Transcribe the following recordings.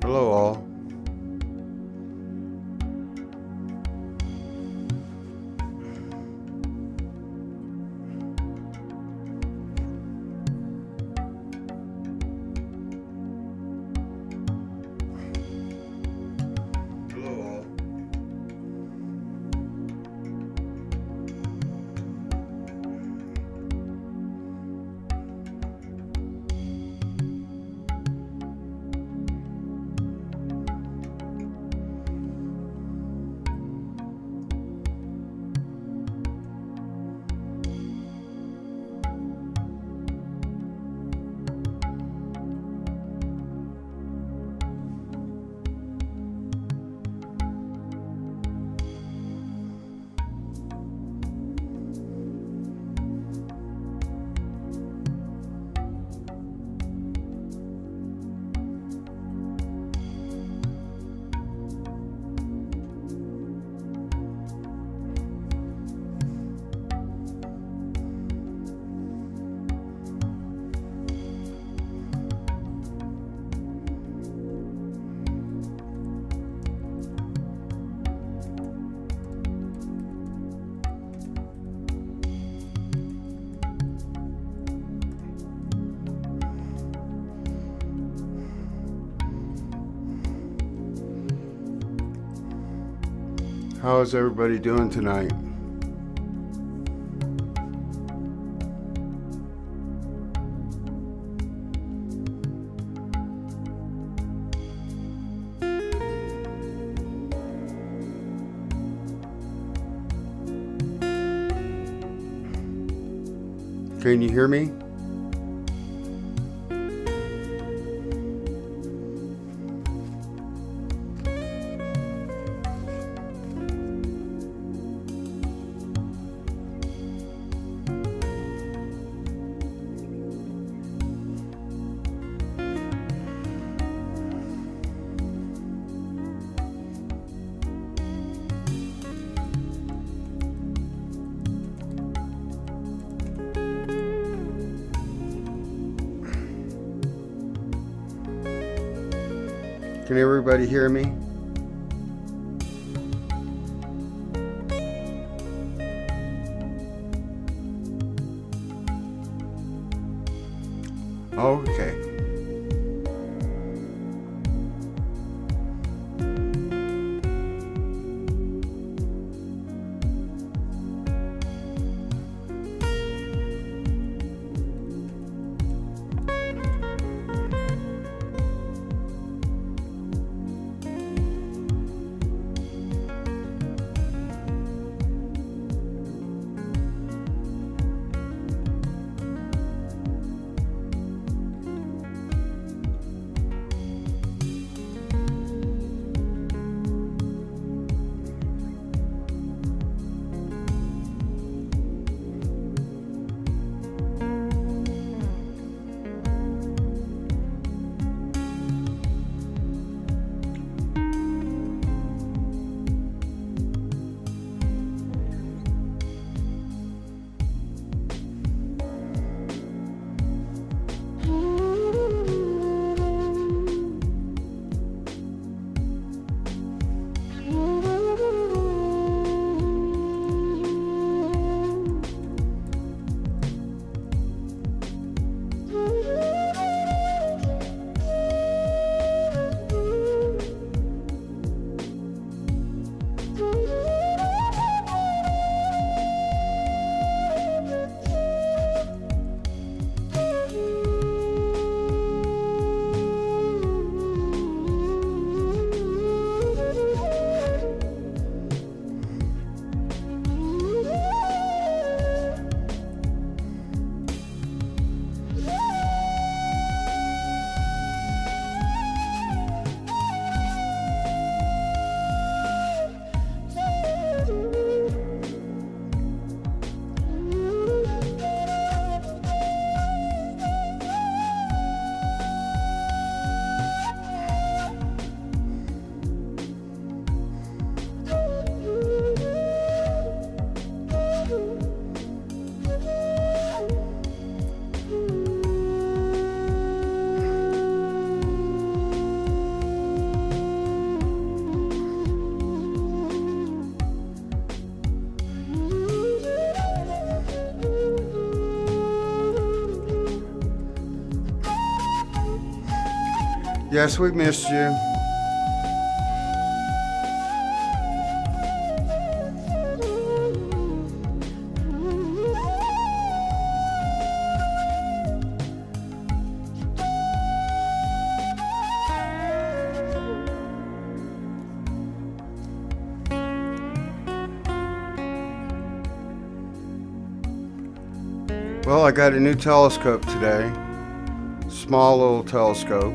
Hello all. How is everybody doing tonight? Can you hear me? Can everybody hear me? Okay. Yes, we missed you. Well, I got a new telescope today. Small little telescope.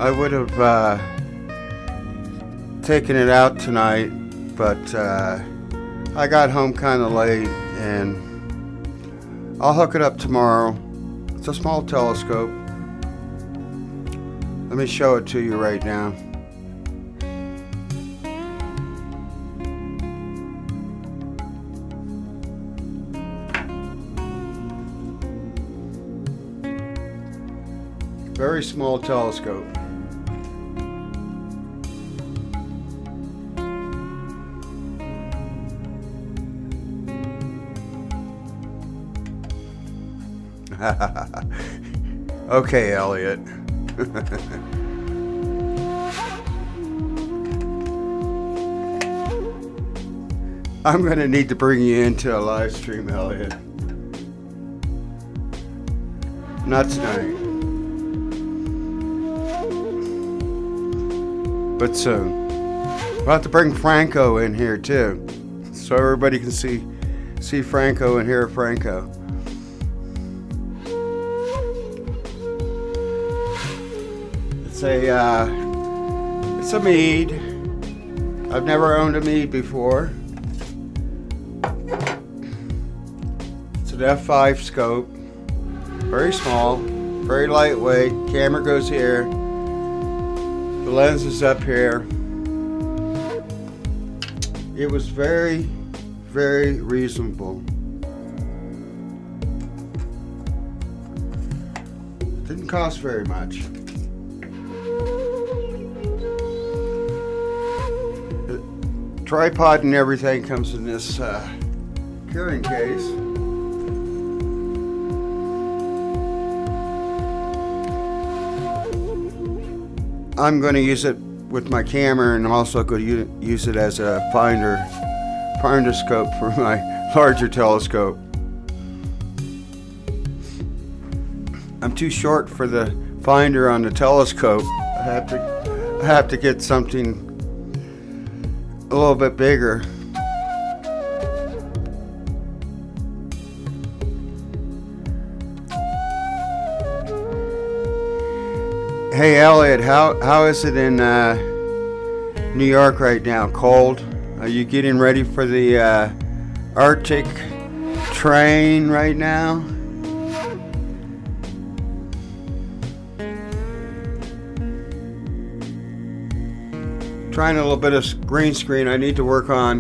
I would have taken it out tonight, but I got home kind of late, and I'll hook it up tomorrow. It's a small telescope. Let me show it to you right now. Very small telescope. Okay, Elliot. I'm going to need to bring you into a live stream, Elliot. Not tonight, but soon. We'll have to bring Franco in here too, so everybody can see Franco and hear Franco. It's a MEADE. I've never owned a MEADE before. It's an f5 scope. Very small, very lightweight. Camera goes here. The lens is up here. It was very, very reasonable. Didn't cost very much. Tripod and everything comes in this carrying case. I'm going to use it with my camera, and I'm also going to use it as a finder scope for my larger telescope. I'm too short for the finder on the telescope. I have to get something a little bit bigger. Hey Elliot, how is it in New York right now? Cold? Are you getting ready for the Arctic train right now. Trying a little bit of green screen. I need to work on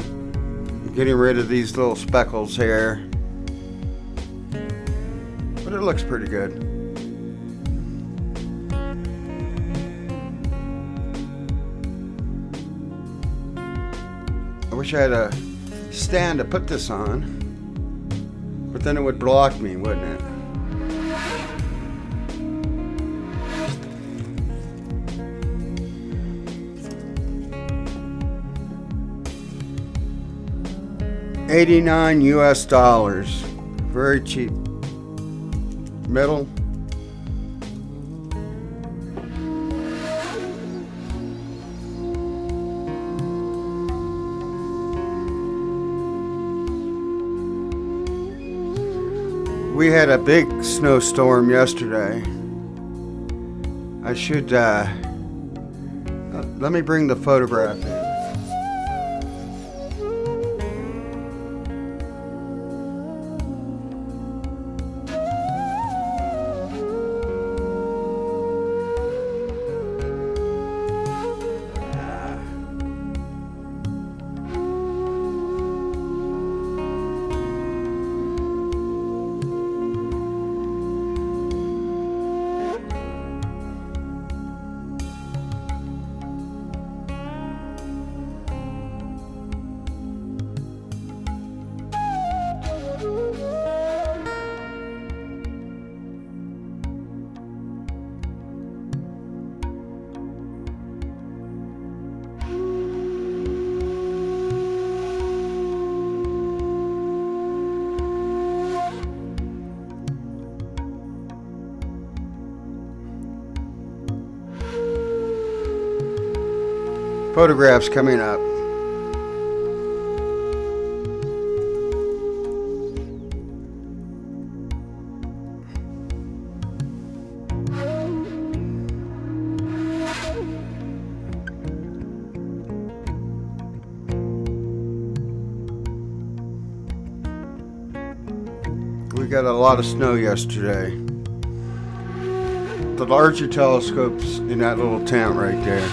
getting rid of these little speckles here. But it looks pretty good. I wish I had a stand to put this on, but then it would block me, wouldn't it? $89 US, very cheap. Metal. We had a big snowstorm yesterday. I should let me bring the photograph in. Photographs coming up. We got a lot of snow yesterday. The larger telescopes in that little tent right there.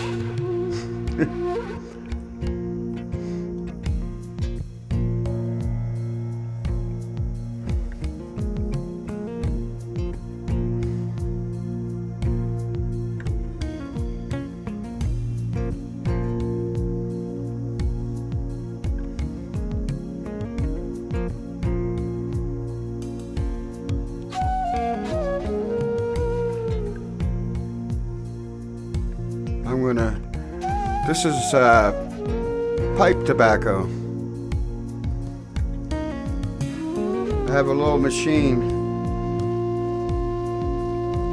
This is pipe tobacco. I have a little machine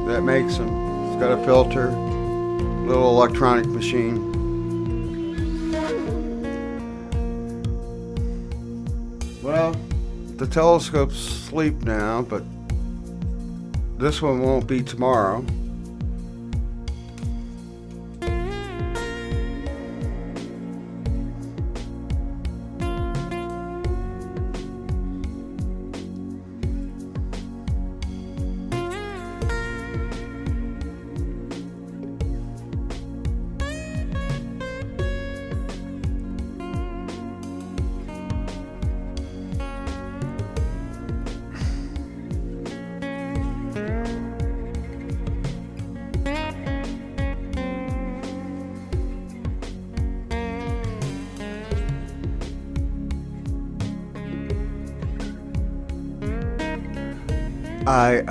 that makes them. It's got a filter, little electronic machine. Well, the telescope's asleep now, but this one won't be tomorrow.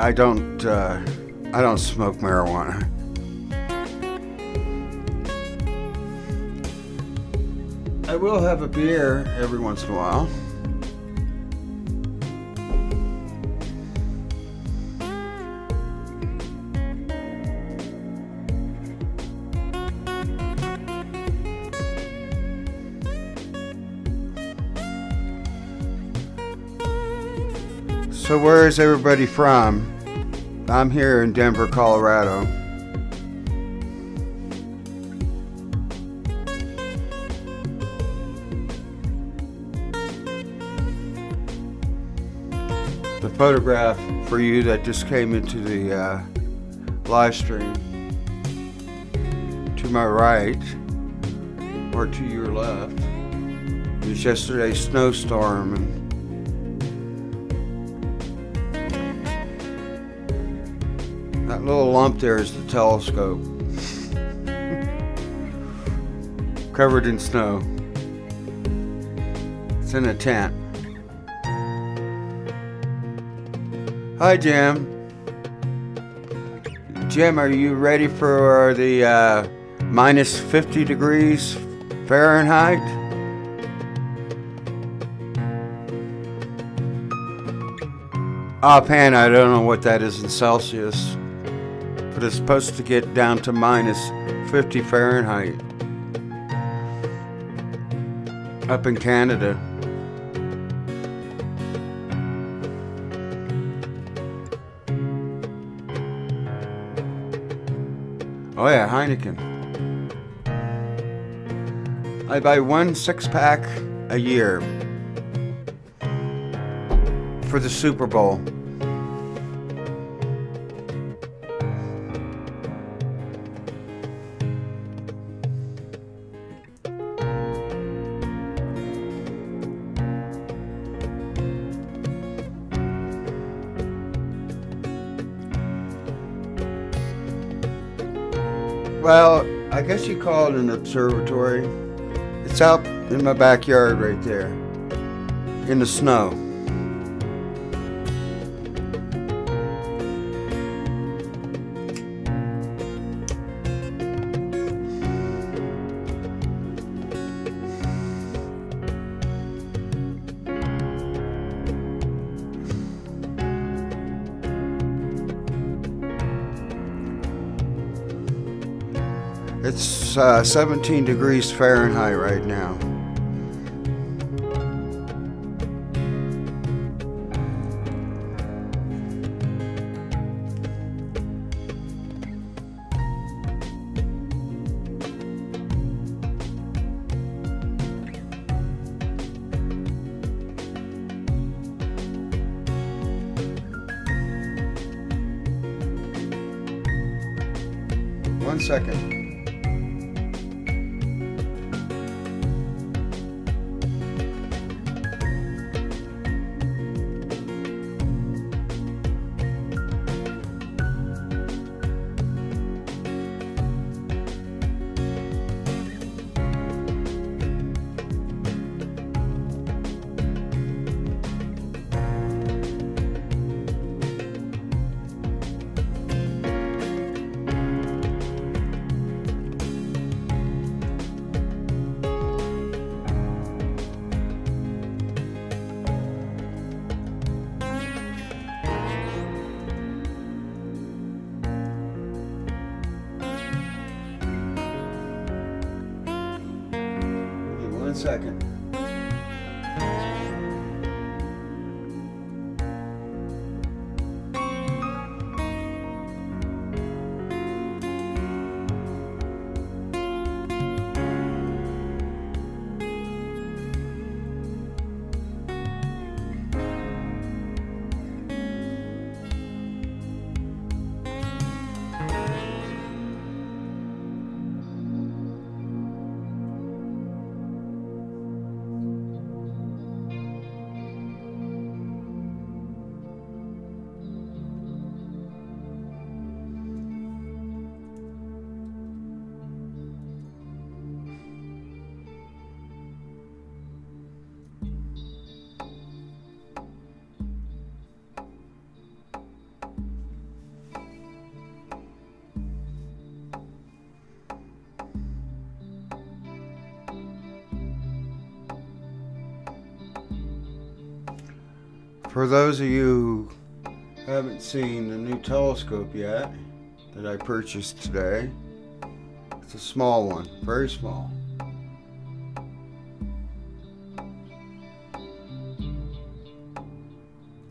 I don't smoke marijuana. I will have a beer every once in a while. So where is everybody from? I'm here in Denver, Colorado. photograph for you that just came into the live stream. To my right, or to your left, is yesterday's snowstorm, and that little lump there is the telescope, covered in snow. It's in a tent. Hi, Jim. Jim, are you ready for the minus 50 degrees Fahrenheit? Offhand, I don't know what that is in Celsius, but it's supposed to get down to minus 50 Fahrenheit up in Canada. Oh yeah, Heineken. I buy 1 6-pack a year for the Super Bowl. Well, I guess you call it an observatory. It's out in my backyard right there, in the snow. It's 17 degrees Fahrenheit right now. One second. One second. For those of you who haven't seen the new telescope yet that I purchased today, it's a small one, very small.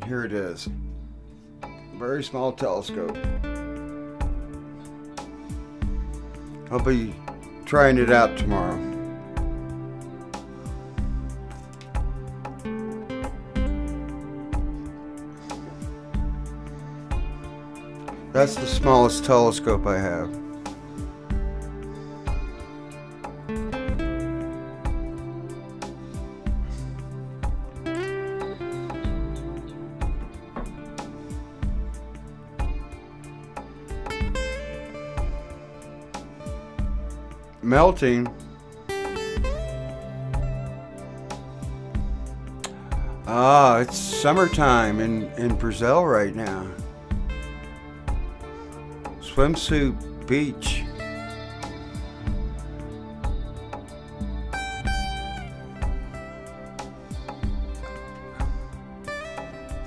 Here it is, very small telescope. I'll be trying it out tomorrow. That's the smallest telescope I have. Melting. Ah, it's summertime in Brazil right now. Swimsuit beach.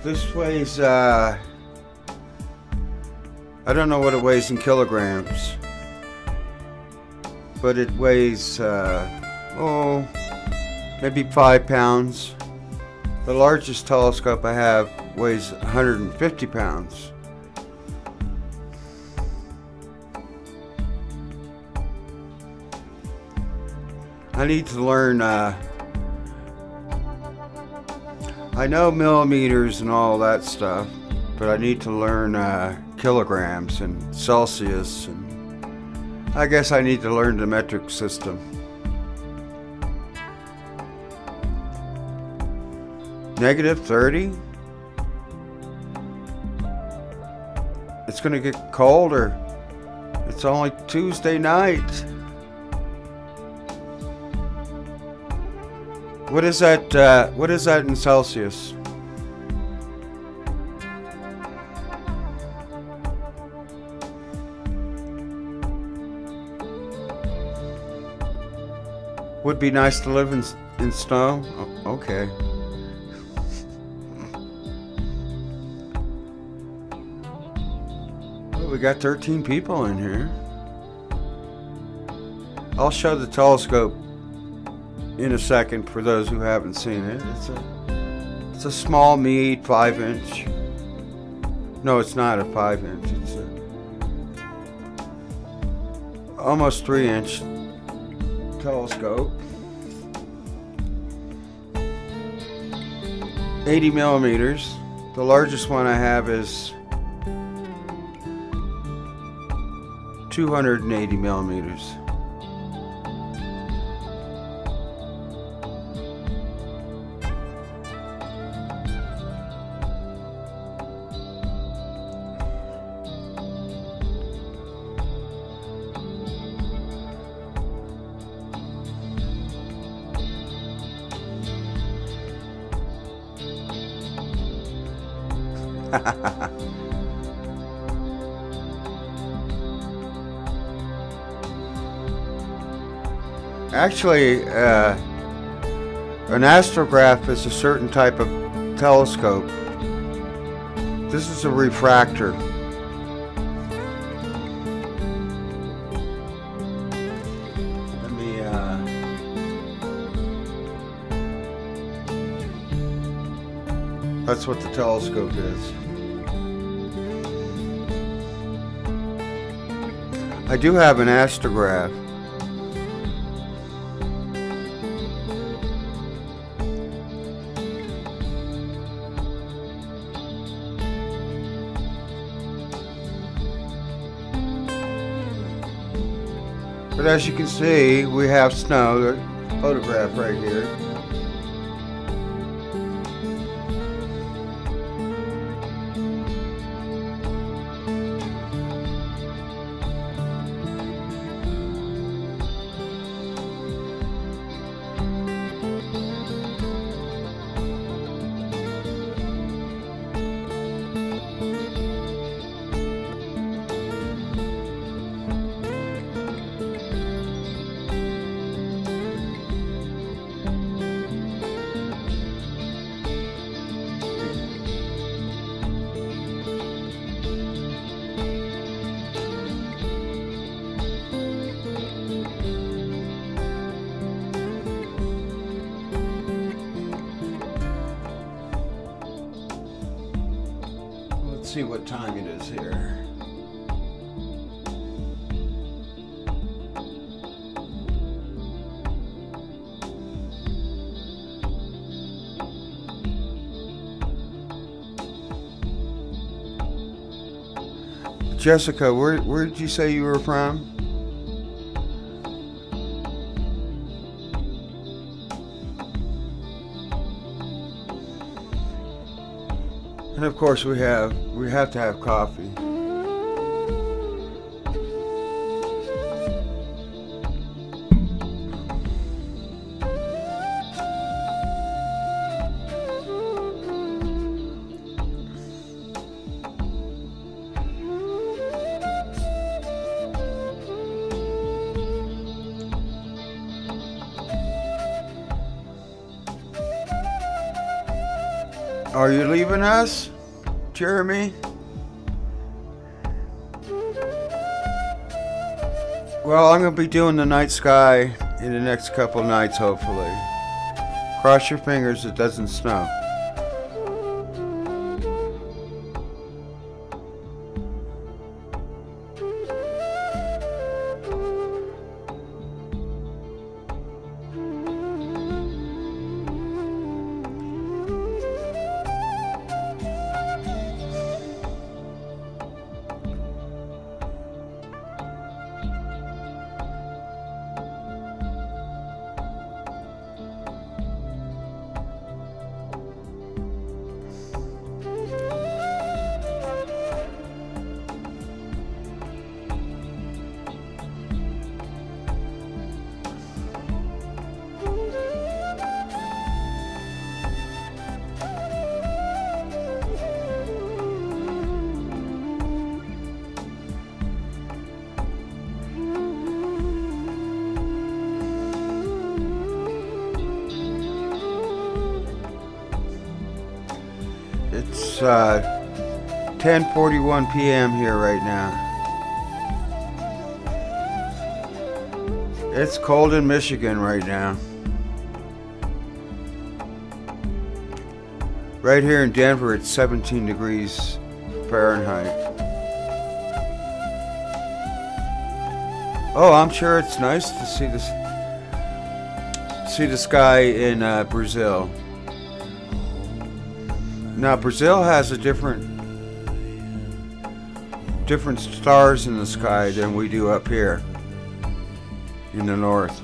This weighs, I don't know what it weighs in kilograms, but it weighs, oh, maybe 5 pounds. The largest telescope I have weighs 150 pounds. I need to learn, I know millimeters and all that stuff, but I need to learn kilograms and Celsius, and I guess I need to learn the metric system. -30? It's gonna get colder. It's only Tuesday night. What is that in Celsius? Would be nice to live in snow? Oh, okay. Oh, we got 13 people in here. I'll show the telescope in a second for those who haven't seen it. It's a small MEADE 5-inch. No, it's not a 5-inch. It's a almost 3-inch telescope. 80 millimeters. The largest one I have is 280 millimeters. Actually, an astrograph is a certain type of telescope. This is a refractor. Let me that's what the telescope is. I do have an astrograph. But as you can see, we have snow. There's a photograph right here. Let's see what time it is here. Jessica, where did you say you were from? And of course we have to have coffee. Are you leaving us, Jeremy? Well, I'm going to be doing the night sky in the next couple nights, hopefully. Cross your fingers it doesn't snow. It's 10:41 p.m. here right now. It's cold in Michigan right now. Right here in Denver, it's 17 degrees Fahrenheit. Oh, I'm sure it's nice to see the sky in Brazil. Now Brazil has a different stars in the sky than we do up here in the north.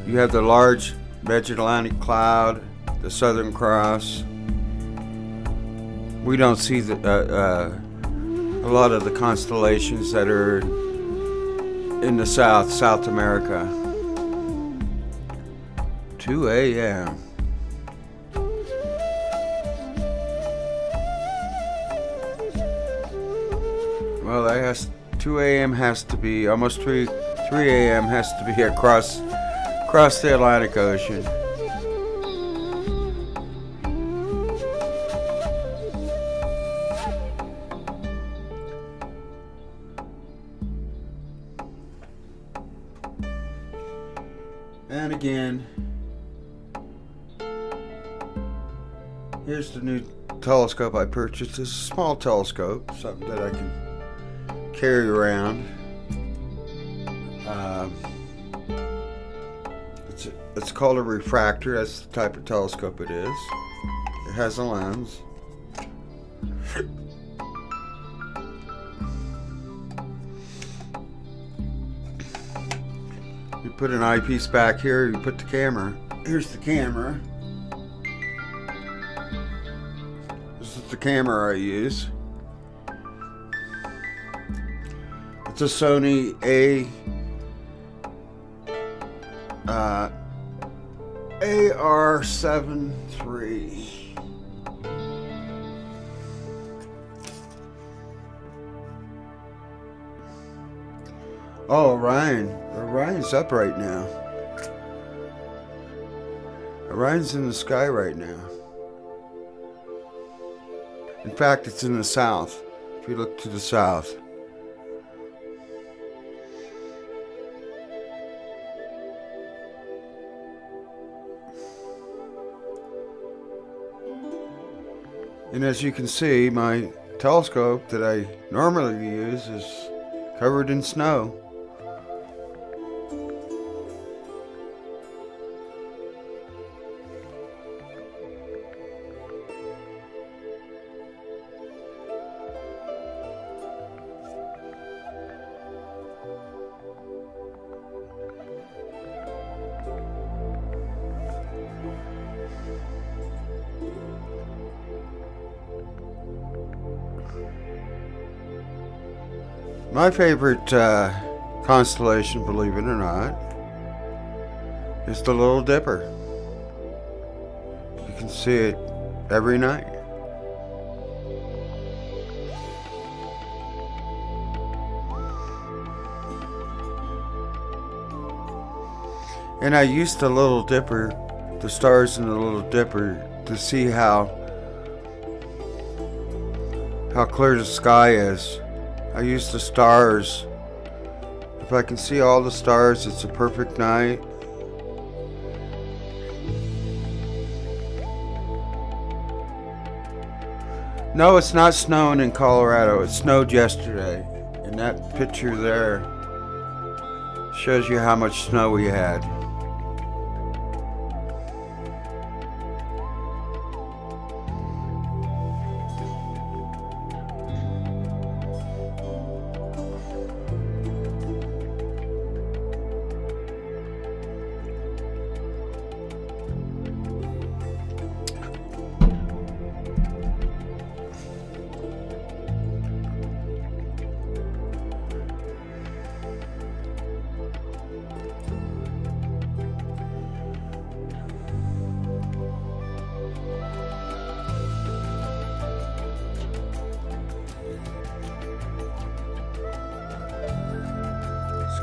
You have the large Magellanic Cloud, the Southern Cross. We don't see a lot of the constellations that are in the South America. 2 a.m. Well, 2 a.m. has to be almost 3 a.m. has to be across the Atlantic Ocean. And again, here's the new telescope I purchased. It's a small telescope, something that I can carry around. It's called a refractor. That's the type of telescope it is. It has a lens. You put an eyepiece back here, you put the camera. Here's the camera. This is the camera I use. It's a Sony AR7 III. Oh, Orion's up right now. Orion's in the sky right now. In fact, it's in the south. If you look to the south. And as you can see, my telescope that I normally use is covered in snow. My favorite constellation, believe it or not, is the Little Dipper. You can see it every night. And I used the Little Dipper, the stars in the Little Dipper, to see how clear the sky is. I use the stars. If I can see all the stars, it's a perfect night. No, it's not snowing in Colorado. It snowed yesterday. And that picture there shows you how much snow we had.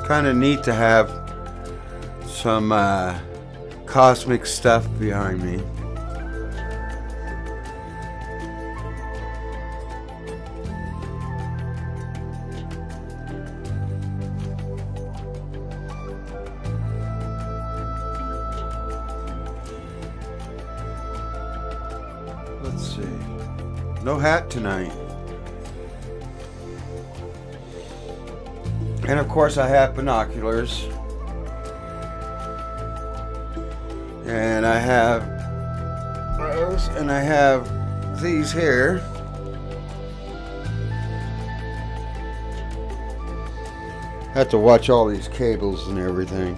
Kind of neat to have some cosmic stuff behind me. Let's see. No hat tonight. And of course I have binoculars, and I have those, and I have these here. I have to watch all these cables and everything.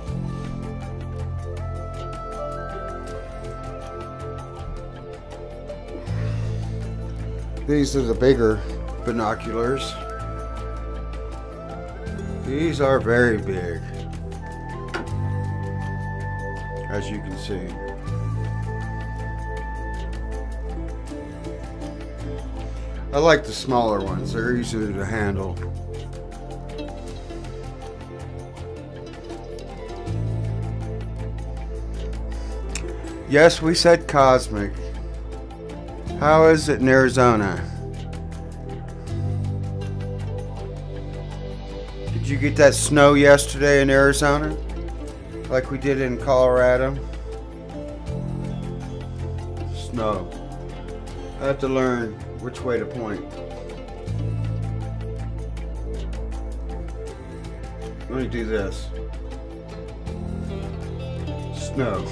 These are the bigger binoculars. These are very big, as you can see. I like the smaller ones. They're easier to handle. Yes, we said cosmic. How is it in Arizona? Did you get that snow yesterday in Arizona? Like we did in Colorado? Snow. I have to learn which way to point. Let me do this. Snow.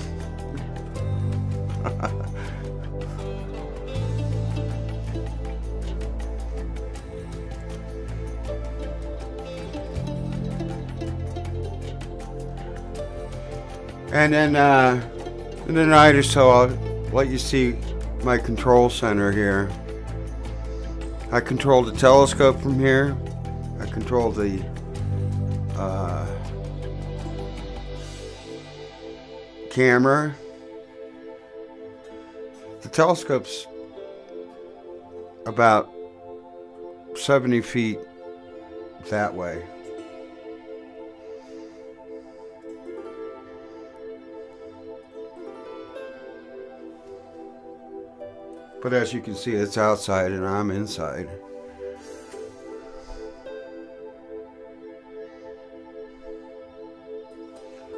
And then in the night or so, I'll let you see my control center here. I control the telescope from here. I control the camera. The telescope's about 70 feet that way. But as you can see, it's outside and I'm inside.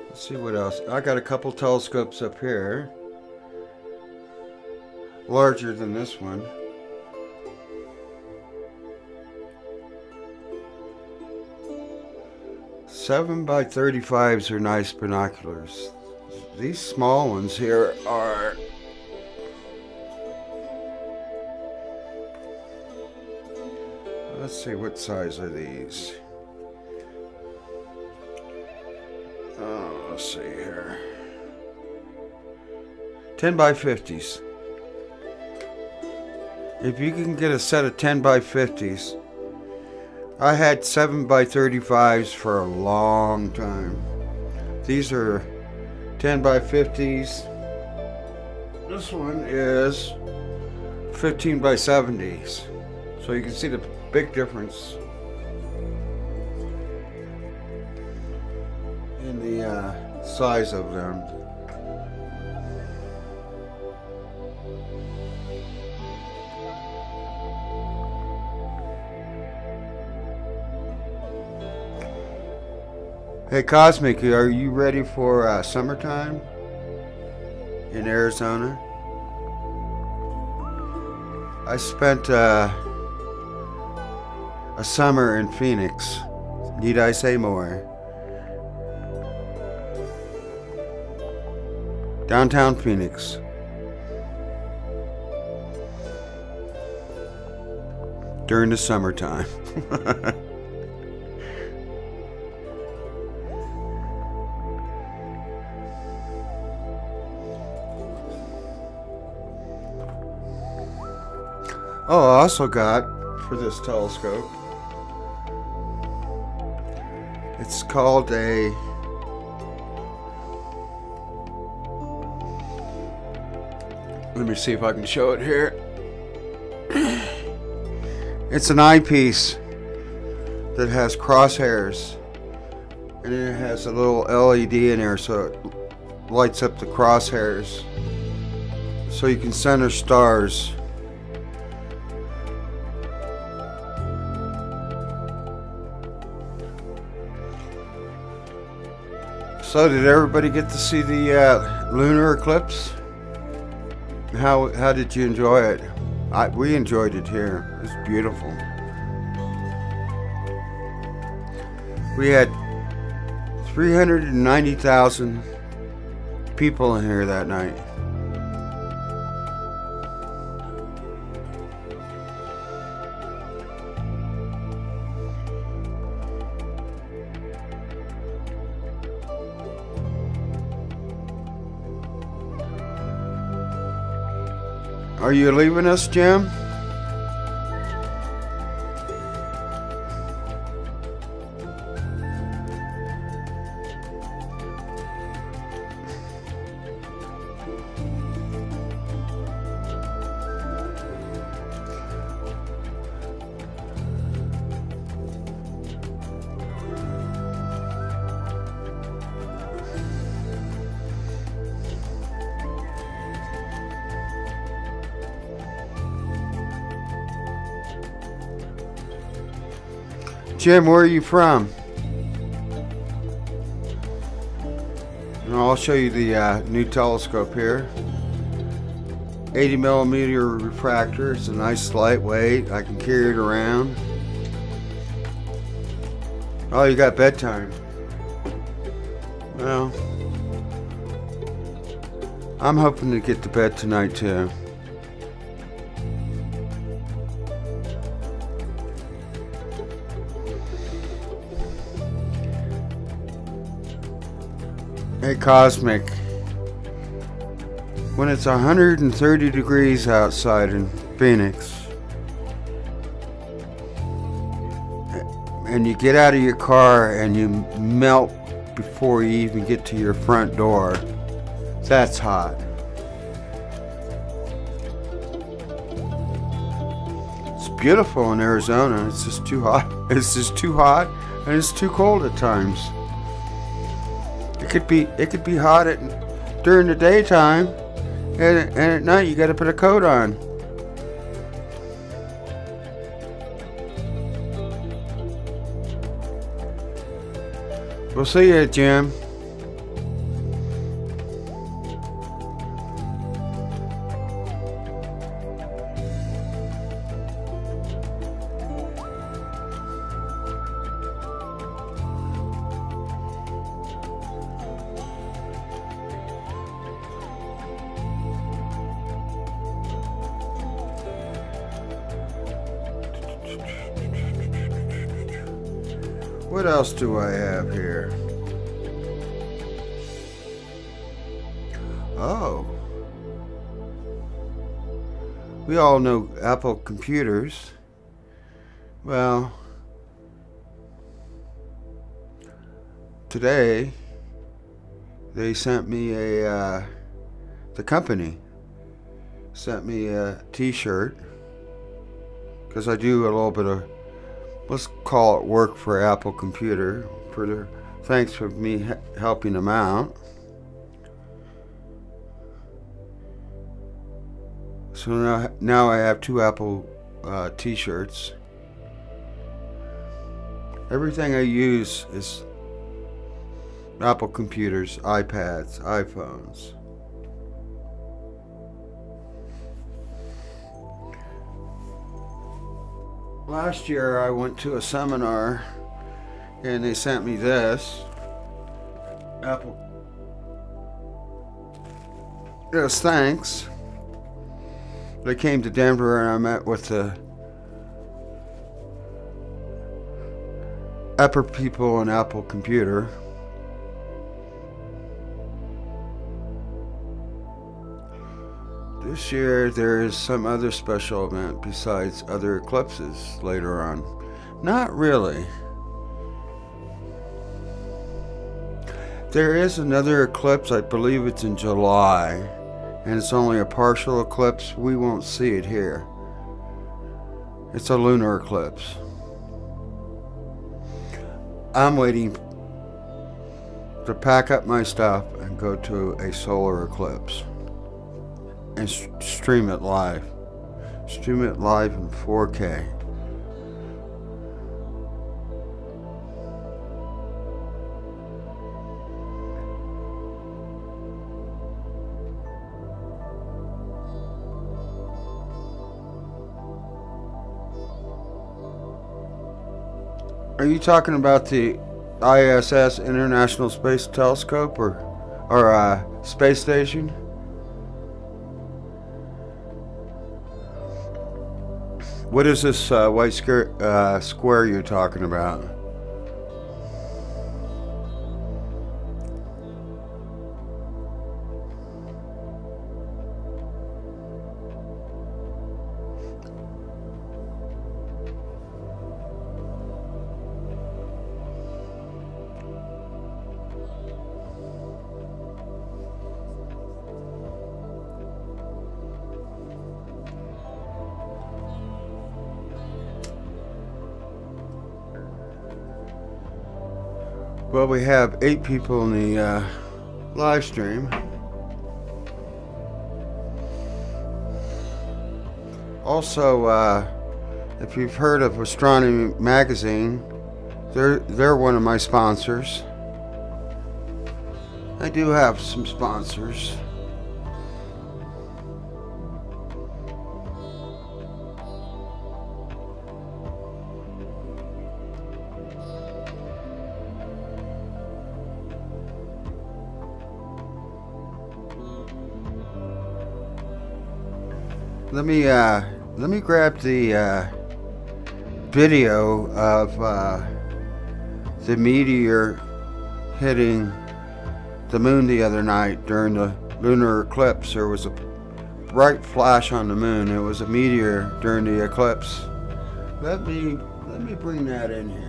Let's see what else. I got a couple telescopes up here. Larger than this one. Seven by 35s are nice binoculars. These small ones here are let's see, what size are these? Oh, let's see here. 10 by 50s. If you can get a set of 10 by 50s, I had 7 by 35s for a long time. These are 10 by 50s. This one is 15 by 70s. So you can see the big difference in the size of them. Hey Cosmic, are you ready for summertime in Arizona? I spent a summer in Phoenix. Need I say more? Downtown Phoenix. During the summertime. Oh, I also got for this telescope, it's called a let me see if I can show it here. It's an eyepiece that has crosshairs, and it has a little LED in there so it lights up the crosshairs so you can center stars. So did everybody get to see the lunar eclipse? How did you enjoy it? We enjoyed it here. It's beautiful. We had 390,000 people in here that night. Are you leaving us, Jim? Jim, where are you from? And I'll show you the new telescope here. 80mm refractor. It's a nice lightweight. I can carry it around. Oh, you got bedtime. Well, I'm hoping to get to bed tonight too. Hey Cosmic, when it's 130 degrees outside in Phoenix and you get out of your car and you melt before you even get to your front door, that's hot. It's beautiful in Arizona. It's just too hot. It's just too hot and it's too cold at times. It could be hot during the daytime, and at night you got to put a coat on. We'll see you, Jim. What else do I have here? Oh. We all know Apple computers. Well, today they sent me the company sent me a t-shirt, because I do a little bit of, let's call it work for Apple Computer, for their thanks for me helping them out. So now I have 2 Apple t-shirts. Everything I use is Apple computers, iPads, iPhones. Last year I went to a seminar and they sent me this Apple. Yes, thanks. They came to Denver and I met with the upper people in Apple Computer. This year there is some other special event besides other eclipses later on. Not really. There is another eclipse, I believe it's in July, and it's only a partial eclipse. We won't see it here. It's a lunar eclipse. I'm waiting to pack up my stuff and go to a solar eclipse and stream it live. Stream it live in 4K. Are you talking about the ISS International Space Telescope or space station? What is this white square you're talking about? Well, we have 8 people in the live stream. Also, if you've heard of Astronomy Magazine, they're one of my sponsors. I do have some sponsors. Let me grab the video of the meteor hitting the moon the other night during the lunar eclipse. There was a bright flash on the moon. It was a meteor during the eclipse. Let me bring that in here.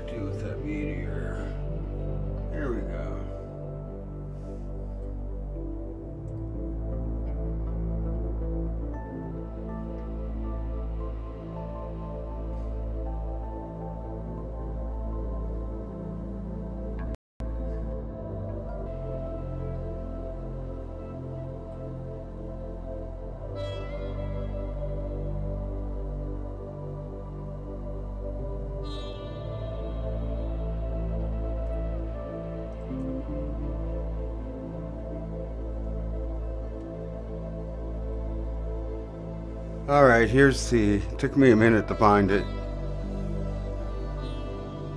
I do with that meteor? Here we go. Alright, here's the, took me a minute to find it.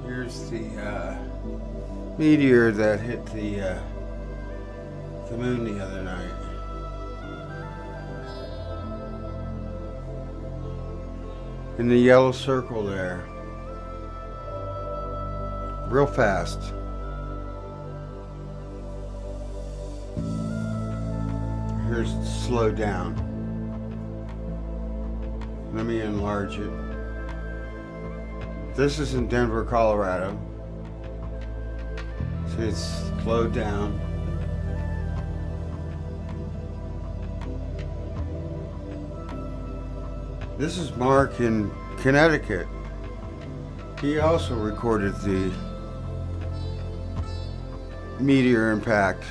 Here's the meteor that hit the moon the other night. In the yellow circle there. Real fast. Here's slow down. Let me enlarge it. This is in Denver, Colorado. See, it's slowed down. This is Mark in Connecticut. He also recorded the meteor impact.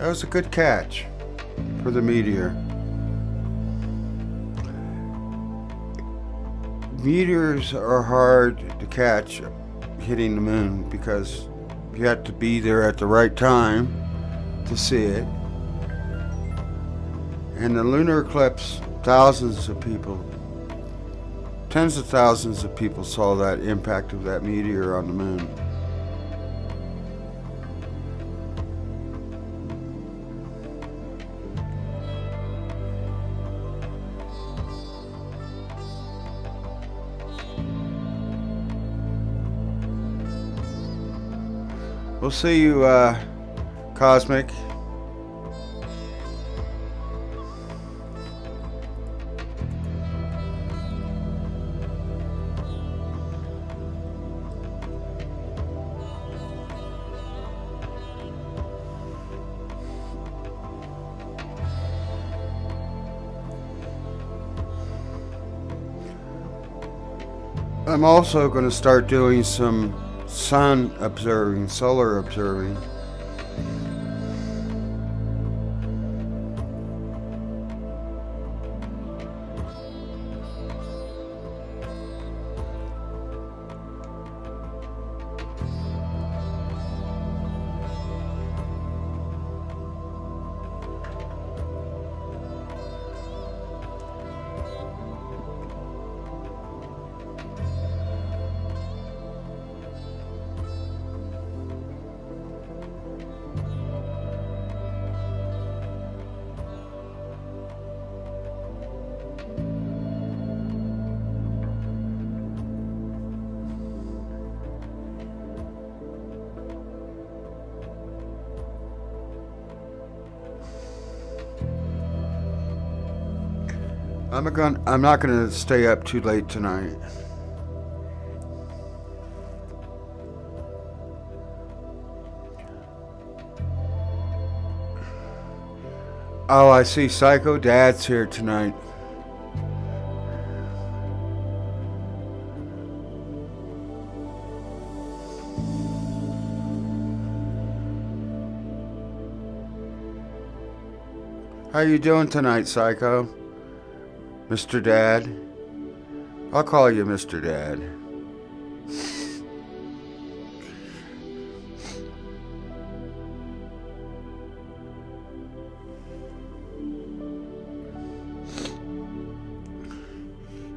That was a good catch for the meteor. Meteors are hard to catch hitting the moon because you have to be there at the right time to see it. And the lunar eclipse, thousands of people, tens of thousands of people saw that impact of that meteor on the moon. We'll see you, Cosmic. I'm also going to start doing some sun observing, solar observing. I'm not gonna stay up too late tonight. Oh, I see Psycho Dad's here tonight. How you doing tonight, Psycho? Mr. Dad? I'll call you Mr. Dad.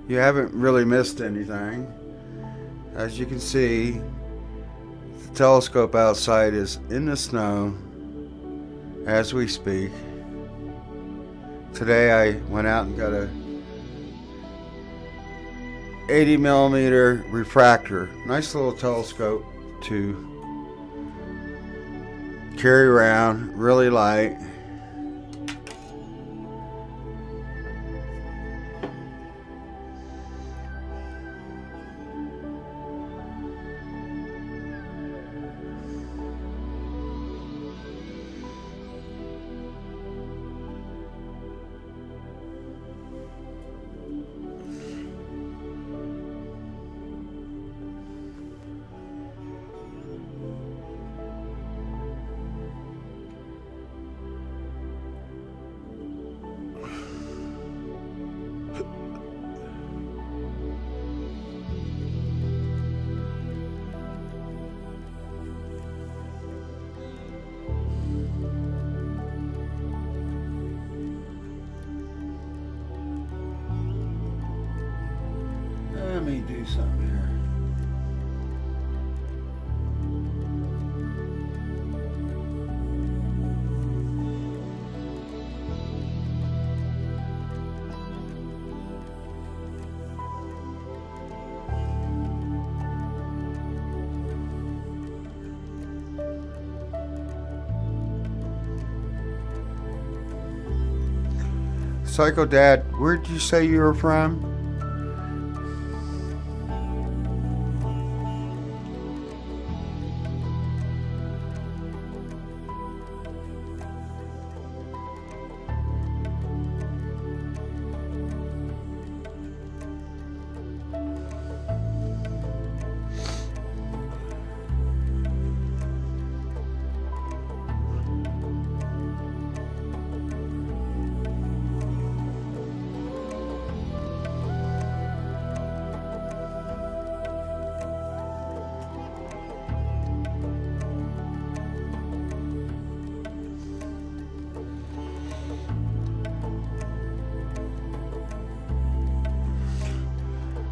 you haven't really missed anything. As you can see, the telescope outside is in the snow as we speak. Today I went out and got a 80mm refractor. Nice little telescope to carry around, really light. Let me do something here. Psycho Dad, where did you say you were from?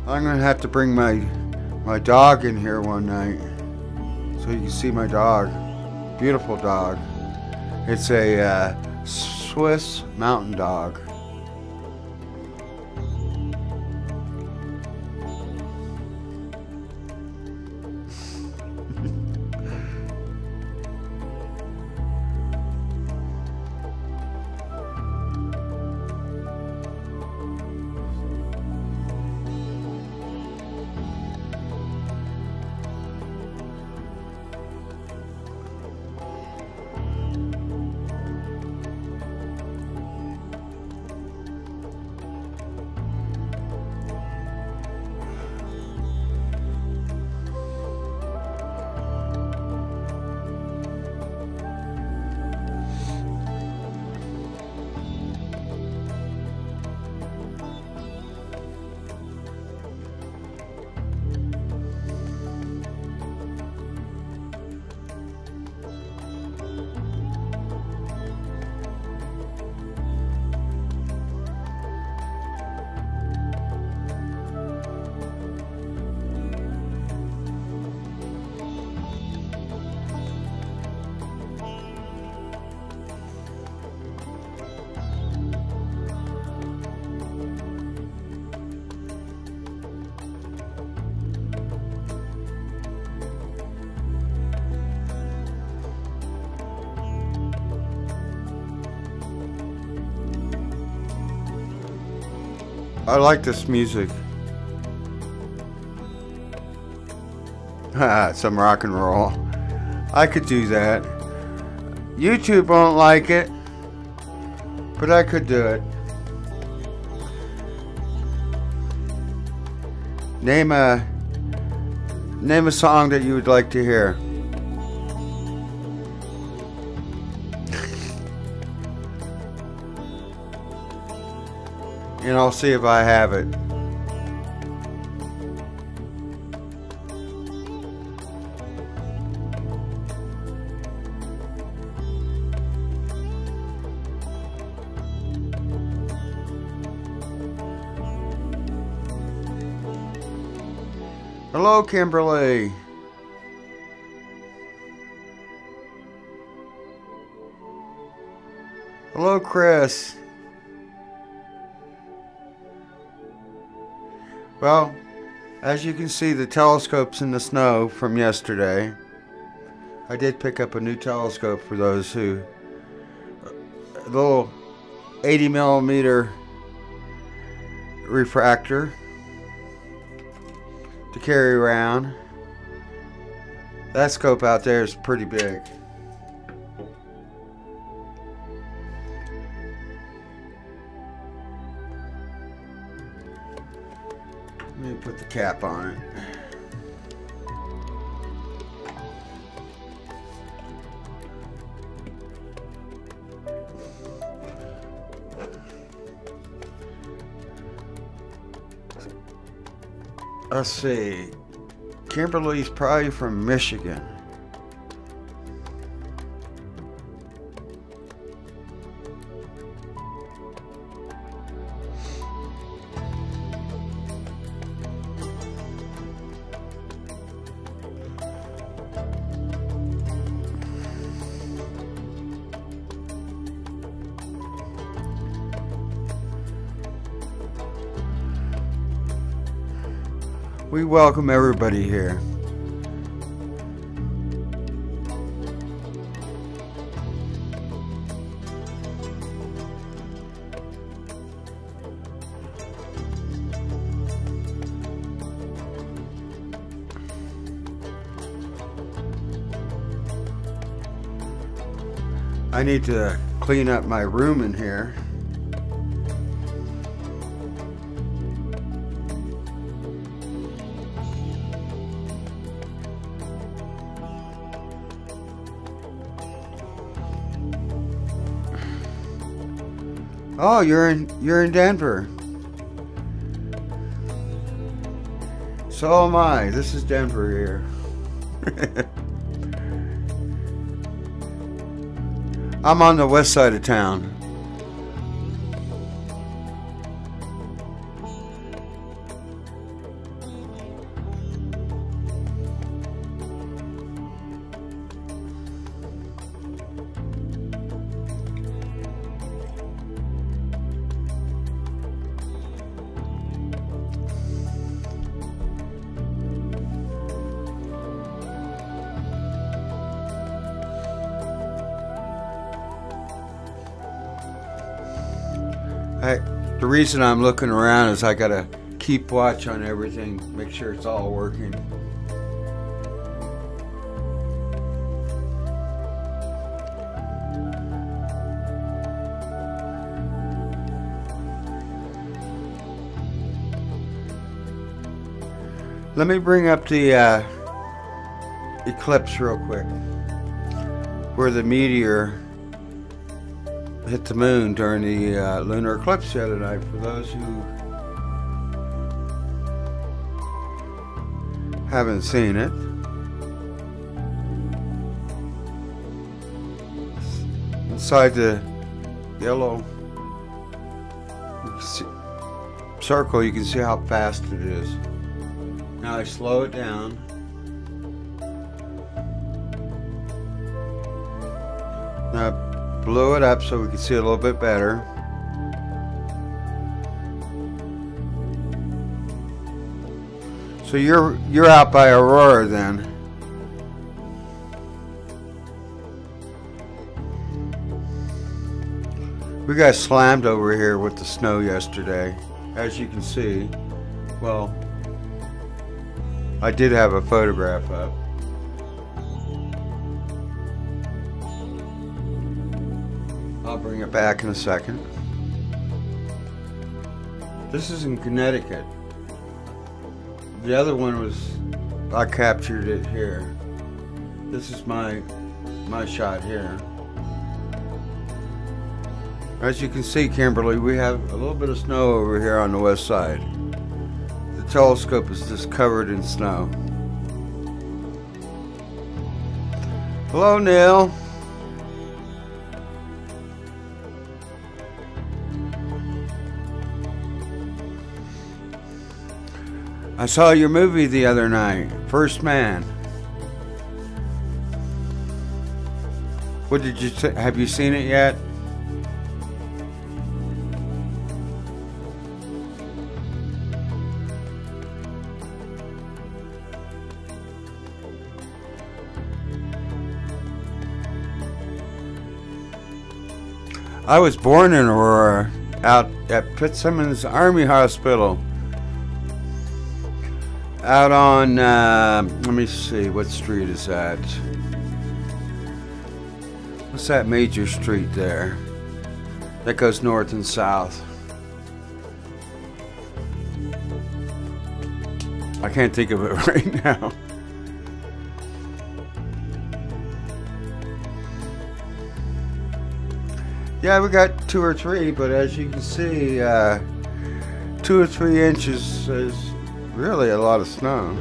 I'm gonna have to bring my dog in here one night so you can see my dog. Beautiful dog. It's a Swiss mountain dog. I like this music. Some rock and roll. I could do that. YouTube won't like it, but I could do it. Name a song that you would like to hear. And I'll see if I have it. Hello, Kimberly. Hello, Chris. Well, as you can see, the telescope's in the snow from yesterday. I did pick up a new telescope for those who... a little 80mm refractor to carry around. That scope out there is pretty big. Let me put the cap on it. Let's see. Kimberly's probably from Michigan. We welcome everybody here. I need to clean up my room in here. Oh, you're in Denver. So am I. This is Denver here. I'm on the west side of town. The reason I'm looking around is I gotta keep watch on everything, make sure it's all working. Let me bring up the eclipse real quick, where the meteor hit the moon during the lunar eclipse the other night. For those who haven't seen it, inside the yellow circle you can see how fast it is. Now I slow it down. Now blow it up so we can see it a little bit better. So you're out by Aurora then. We got slammed over here with the snow yesterday, as you can see. Well, I did have a photograph up. I'll bring it back in a second. This is in Connecticut. The other one was, I captured it here. This is my shot here. As you can see, Kimberly, we have a little bit of snow over here on the west side. The telescope is just covered in snow. Hello, Neil. I saw your movie the other night, First Man. What did you say? Have you seen it yet? I was born in Aurora, out at Fitzsimmons Army Hospital. Out on, let me see, what street is that? What's that major street there? That goes north and south. I can't think of it right now. Yeah, we got 2 or 3, but as you can see, 2 or 3 inches is really a lot of snow.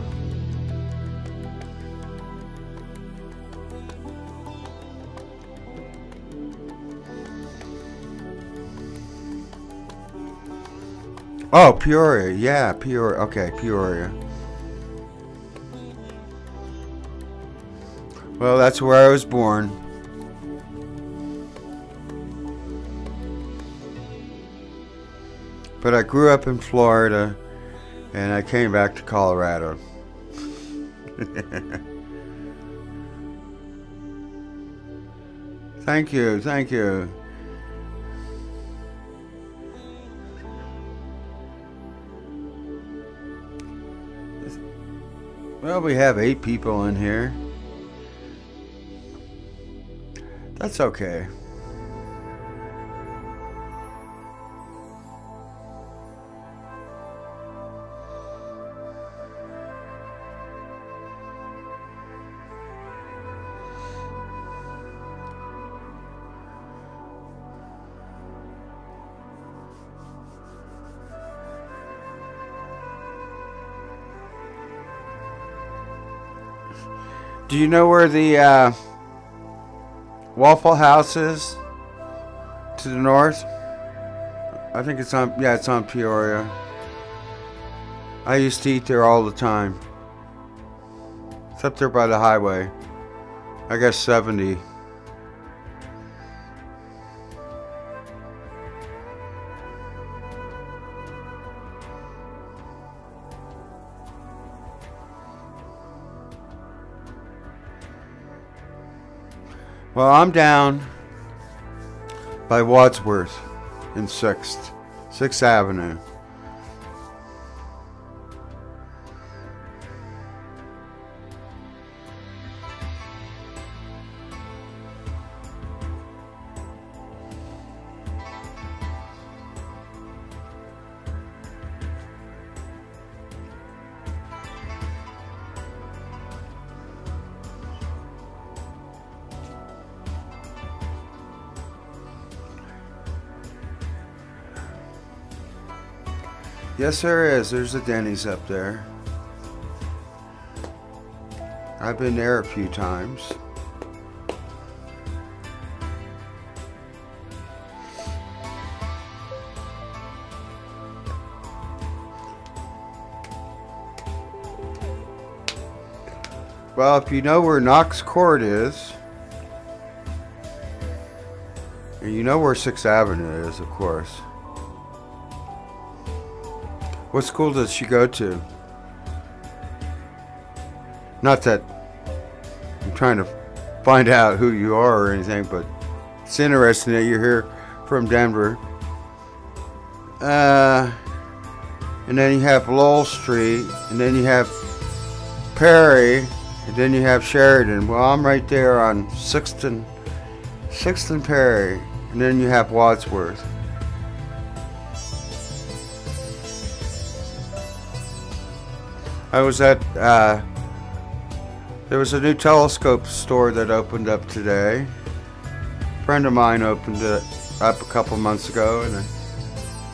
Oh, Peoria. Yeah, Peoria. Okay, Peoria. Well, that's where I was born. But I grew up in Florida, and I came back to Colorado. Thank you, thank you. Well, we have 8 people in here. That's okay. Do you know where the Waffle House is? To the north? I think it's on, yeah, it's on Peoria. I used to eat there all the time. It's up there by the highway. I guess 70. Well, I'm down by Wadsworth in 6th Avenue. Yes, there is. There's a Denny's up there. I've been there a few times. Well, if you know where Knox Court is, and you know where 6th Avenue is, of course. What school does she go to? Not that I'm trying to find out who you are or anything, but it's interesting that you're here from Denver. And then you have Lowell Street, and then you have Perry, and then you have Sheridan. Well, I'm right there on 6th and Perry, and then you have Wadsworth. I was at, there was a new telescope store that opened up today. A friend of mine opened it up a couple months ago, and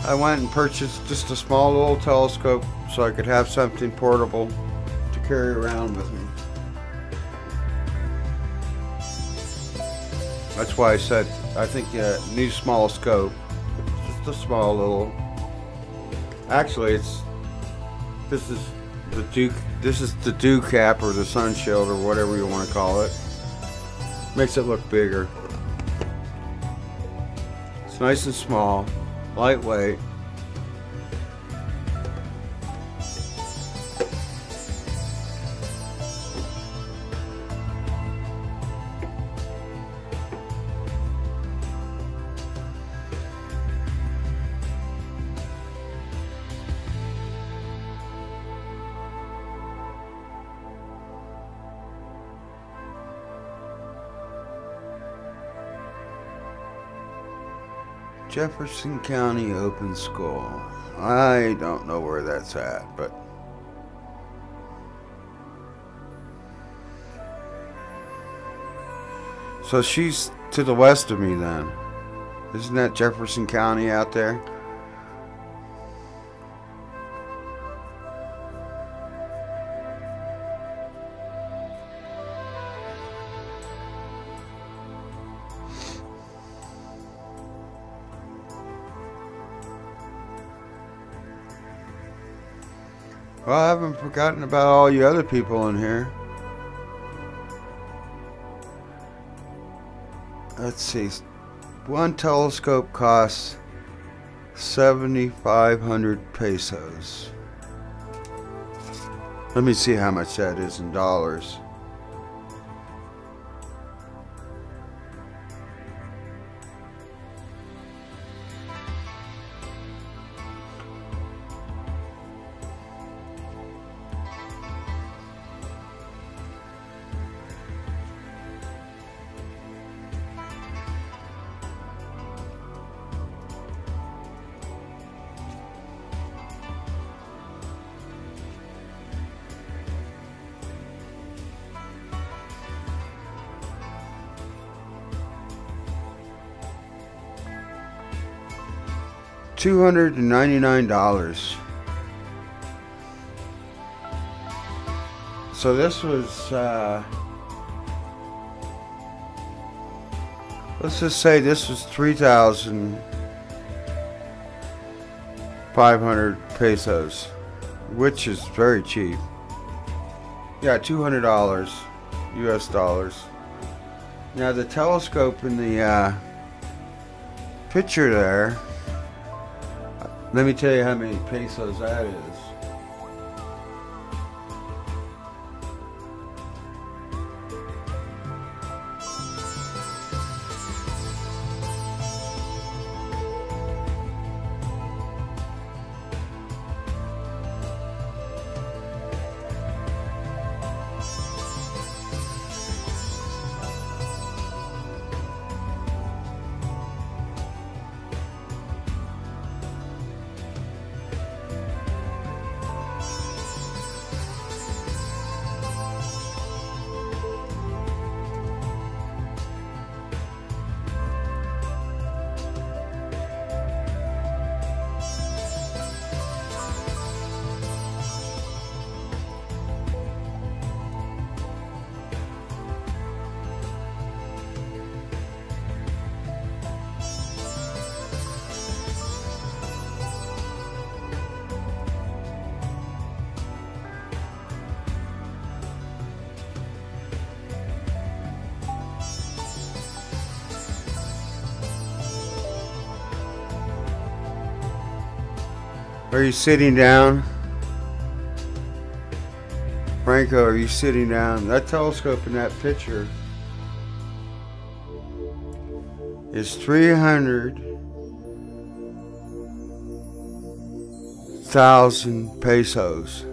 I went and purchased just a small little telescope so I could have something portable to carry around with me. That's why I said, I think you need a small scope. Just a small little, actually this is the dew. This is the dew cap or the sun shield or whatever you want to call it. Makes it look bigger. It's nice and small, lightweight. Jefferson County Open School. I don't know where that's at, but so she's to the west of me then. Isn't that Jefferson County out there? Well, I haven't forgotten about all you other people in here. Let's see. One telescope costs 7,500 pesos. Let me see how much that is in dollars. $299. So this was, let's just say this was 3,500 pesos, which is very cheap. Yeah, $200 US dollars. Now the telescope in the picture there, let me tell you how many pesos that is. Are you sitting down? Franco, are you sitting down? That telescope in that picture is 300,000 pesos.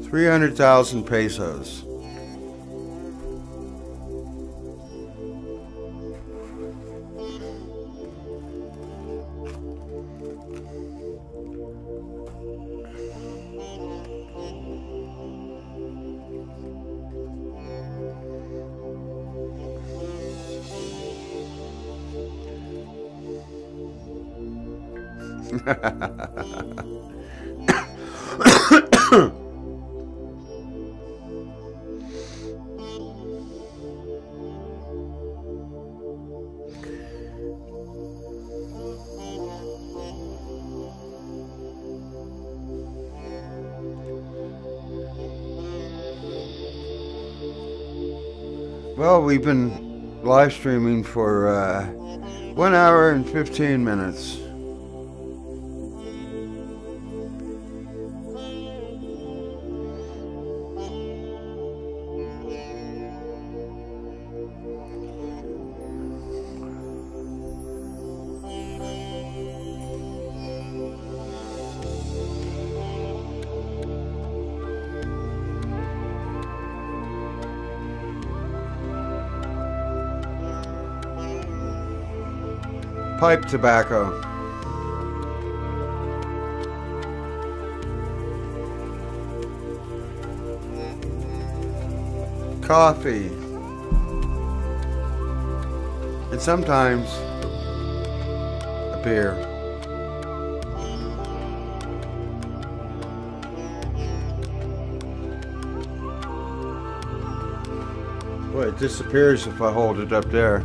$300,000 pesos. Well, we've been live streaming for 1 hour and 15 minutes. Pipe tobacco. Coffee. And sometimes a beer. Boy, it disappears if I hold it up there.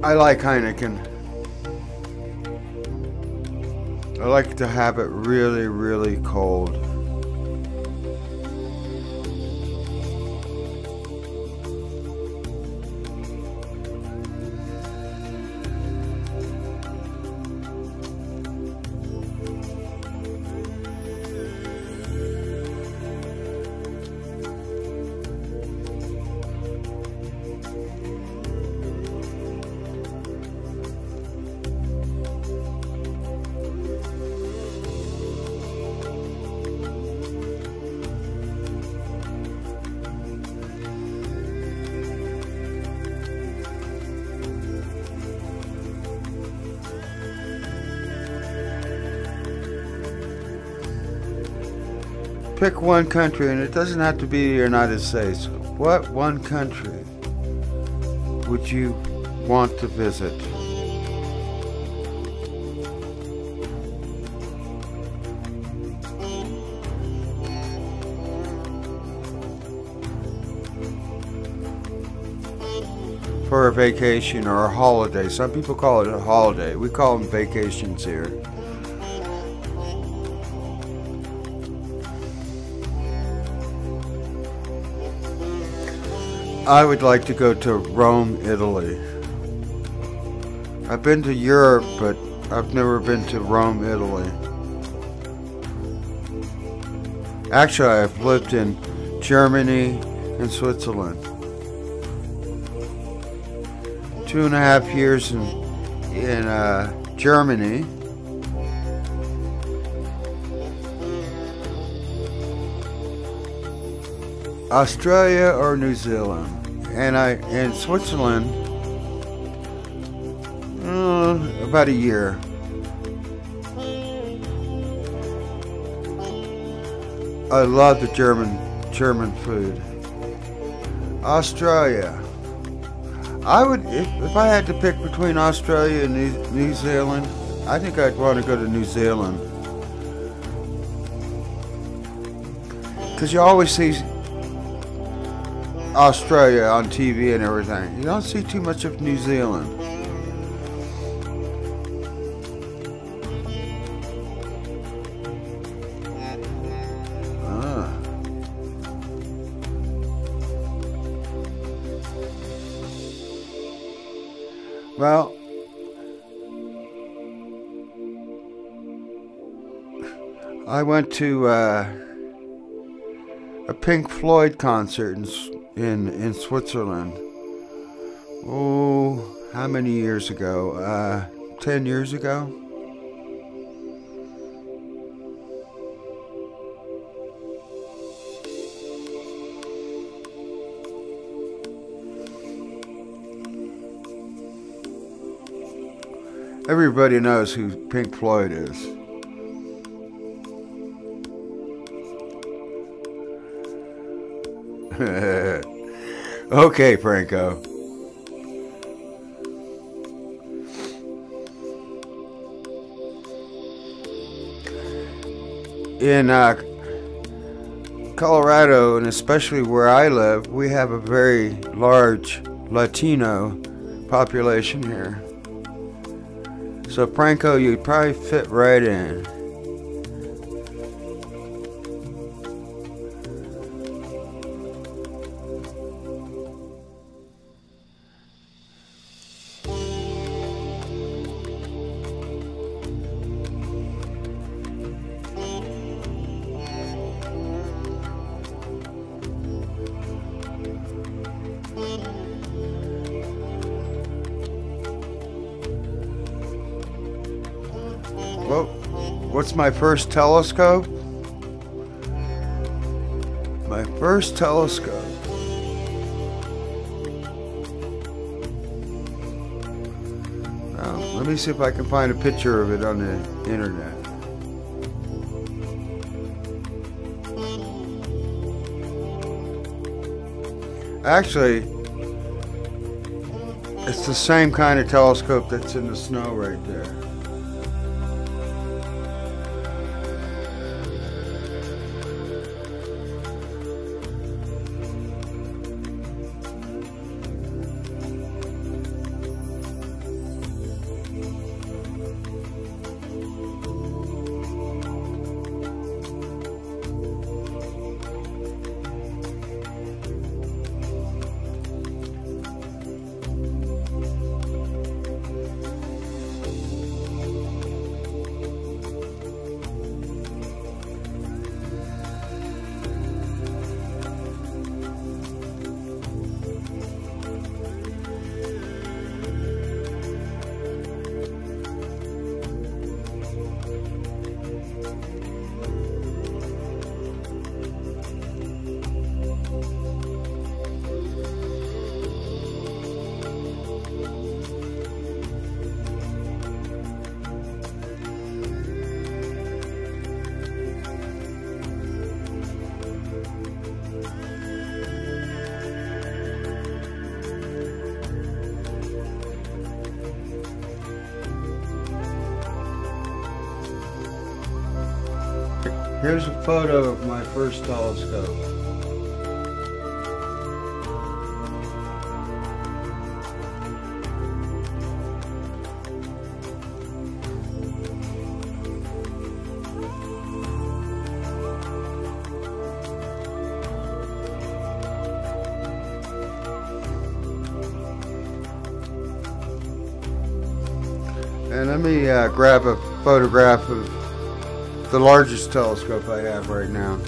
I like Heineken. I like to have it really, really cold. Pick one country, and it doesn't have to be the United States. What one country would you want to visit? For a vacation or a holiday. Some people call it a holiday. We call them vacations here. I would like to go to Rome, Italy. I've been to Europe, but I've never been to Rome, Italy. Actually, I've lived in Germany and Switzerland. 2.5 years in Germany. Australia or New Zealand. And in Switzerland, about a year. I love the German food. Australia. I would, if I had to pick between Australia and New Zealand, I think I'd want to go to New Zealand. Because you always see Australia on TV and everything. You don't see too much of New Zealand. Well, I went to a Pink Floyd concert in Switzerland. Oh, how many years ago? 10 years ago? Everybody knows who Pink Floyd is. Okay, Franco. In Colorado, and especially where I live, we have a very large Latino population here. So Franco, you'd probably fit right in. Well, what's my first telescope? My first telescope. Let me see if I can find a picture of it on the internet. Actually, it's the same kind of telescope that's in the snow right there. Here's a photo of my first telescope. And let me grab a photograph of the largest telescope I have right now.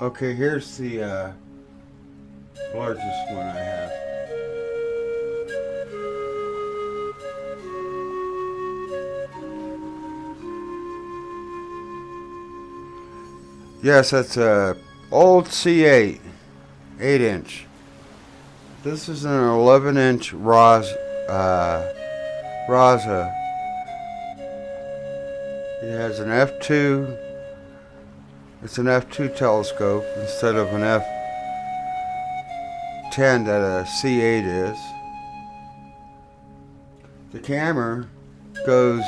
Okay, here's the largest one I have. Yes, that's a old C8. 8-inch. This is an 11-inch Raza. It has an f2. It's an f2 telescope instead of an f10 that a C8 is. The camera goes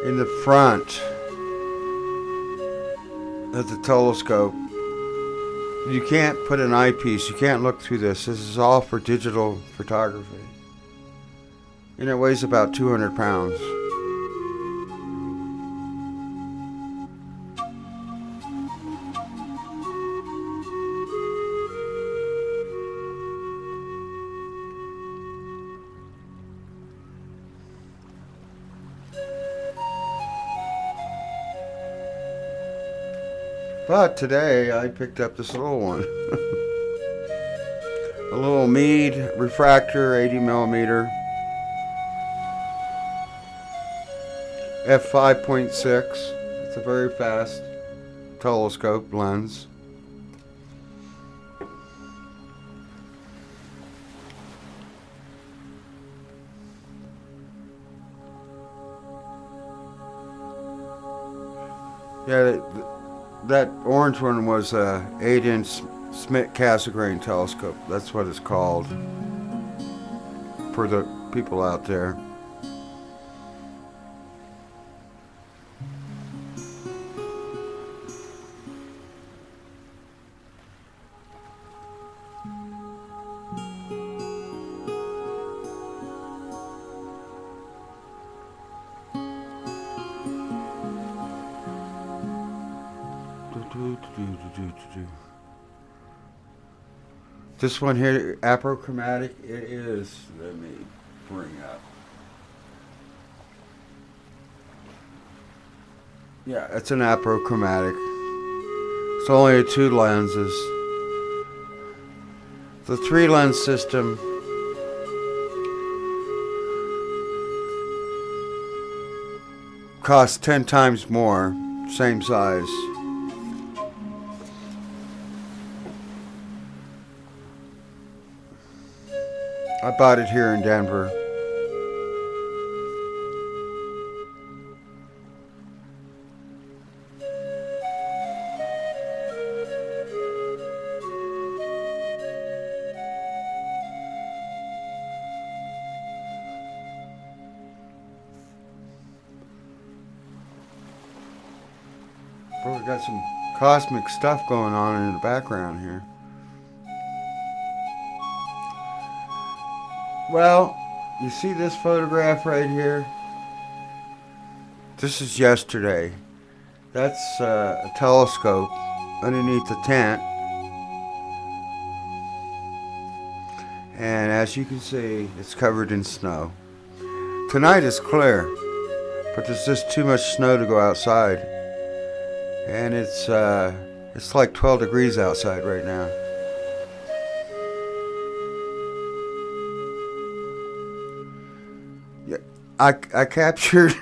in the front of the telescope. You can't put an eyepiece, you can't look through this. This is all for digital photography. And it weighs about 200 pounds. But today I picked up this little one. A little MEADE Refractor 80mm f5.6. It's a very fast telescope lens. Yeah, that orange one was a 8-inch Smith Cassegrain telescope. That's what it's called for the people out there. This one here, Achromatic, it is, let me bring up. Yeah, it's an Achromatic. It's only 2 lenses. The 3 lens system costs 10 times more, same size. I bought it here in Denver. But we got some cosmic stuff going on in the background here. Well, you see this photograph right here? This is yesterday. That's a telescope underneath the tent. And as you can see, it's covered in snow. Tonight is clear, but there's just too much snow to go outside. And it's like 12 degrees outside right now. I captured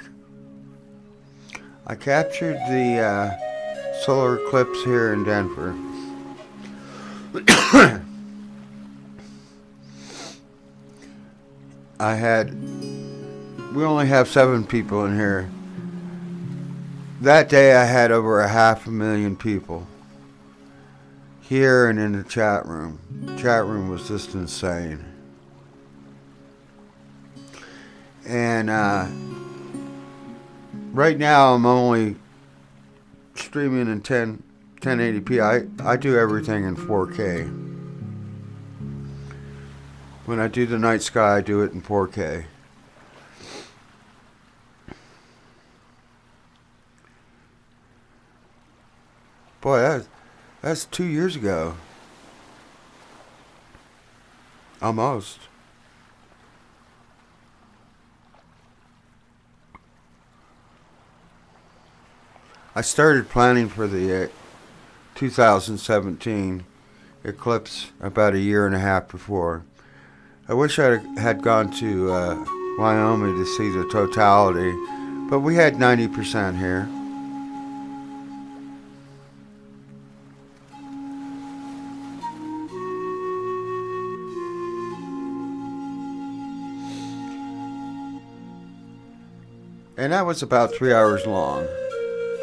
the solar eclipse here in Denver. We only have 7 people in here. That day I had over 500,000 people here and in the chat room. The chat room was just insane. And right now I'm only streaming in 1080p. I do everything in 4K. When I do the night sky, I do it in 4K. Boy, that's 2 years ago. Almost. I started planning for the 2017 eclipse about a year and a half before. I wish I had gone to Wyoming to see the totality, but we had 90% here. And that was about 3 hours long.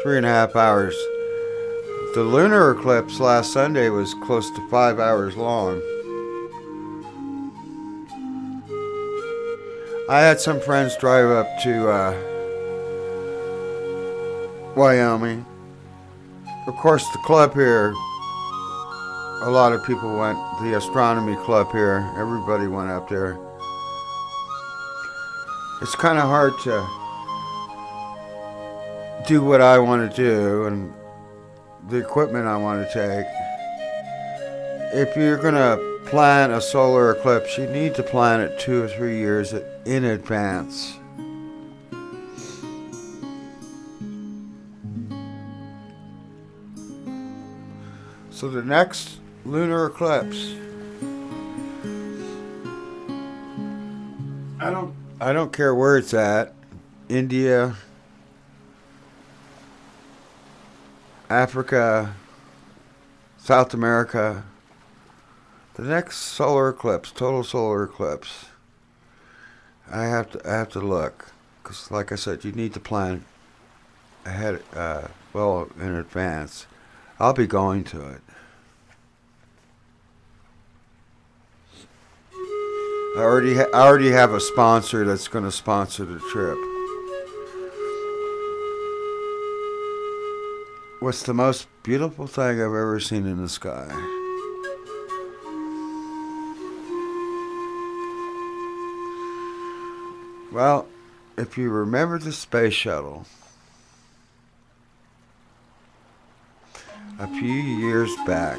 3.5 hours. The lunar eclipse last Sunday was close to 5 hours long. I had some friends drive up to Wyoming. Of course, the club here, a lot of people went, the astronomy club here, everybody went up there. It's kind of hard to do what I want to do and the equipment I want to take. If you're going to plan a solar eclipse, you need to plan it 2 or 3 years in advance. So the next lunar eclipse, I don't care where it's at, India, Africa, South America. The next solar eclipse, total solar eclipse, I have to look, because like I said, you need to plan ahead, well in advance. I'll be going to it. I already have a sponsor that's going to sponsor the trip. What's the most beautiful thing I've ever seen in the sky? Well, if you remember the space shuttle, a few years back,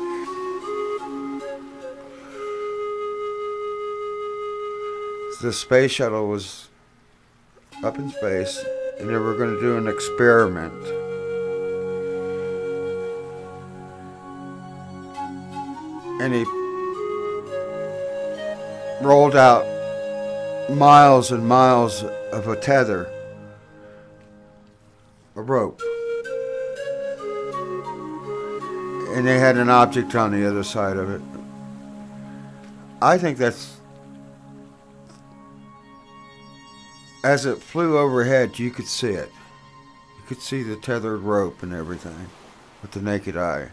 the space shuttle was up in space and they were going to do an experiment. And he rolled out miles and miles of a tether, a rope. And they had an object on the other side of it. I think that's, as it flew overhead, you could see it. You could see the tethered rope and everything with the naked eye.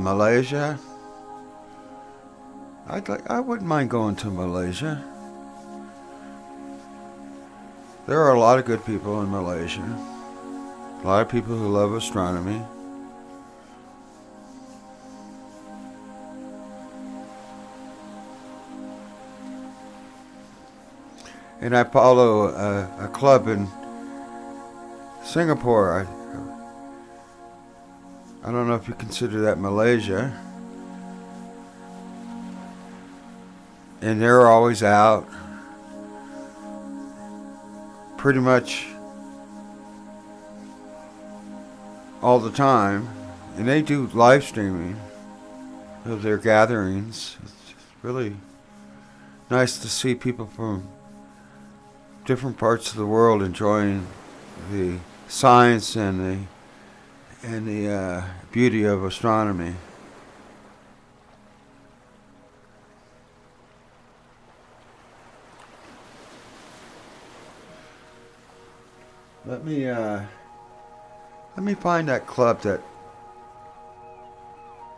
Malaysia. I wouldn't mind going to Malaysia. There are a lot of good people in Malaysia. A lot of people who love astronomy. And I follow a club in Singapore. I don't know if you consider that Malaysia. And they're always out. Pretty much all the time. And they do live streaming of their gatherings. It's really nice to see people from different parts of the world enjoying the science and the beauty of astronomy. Let me find that club that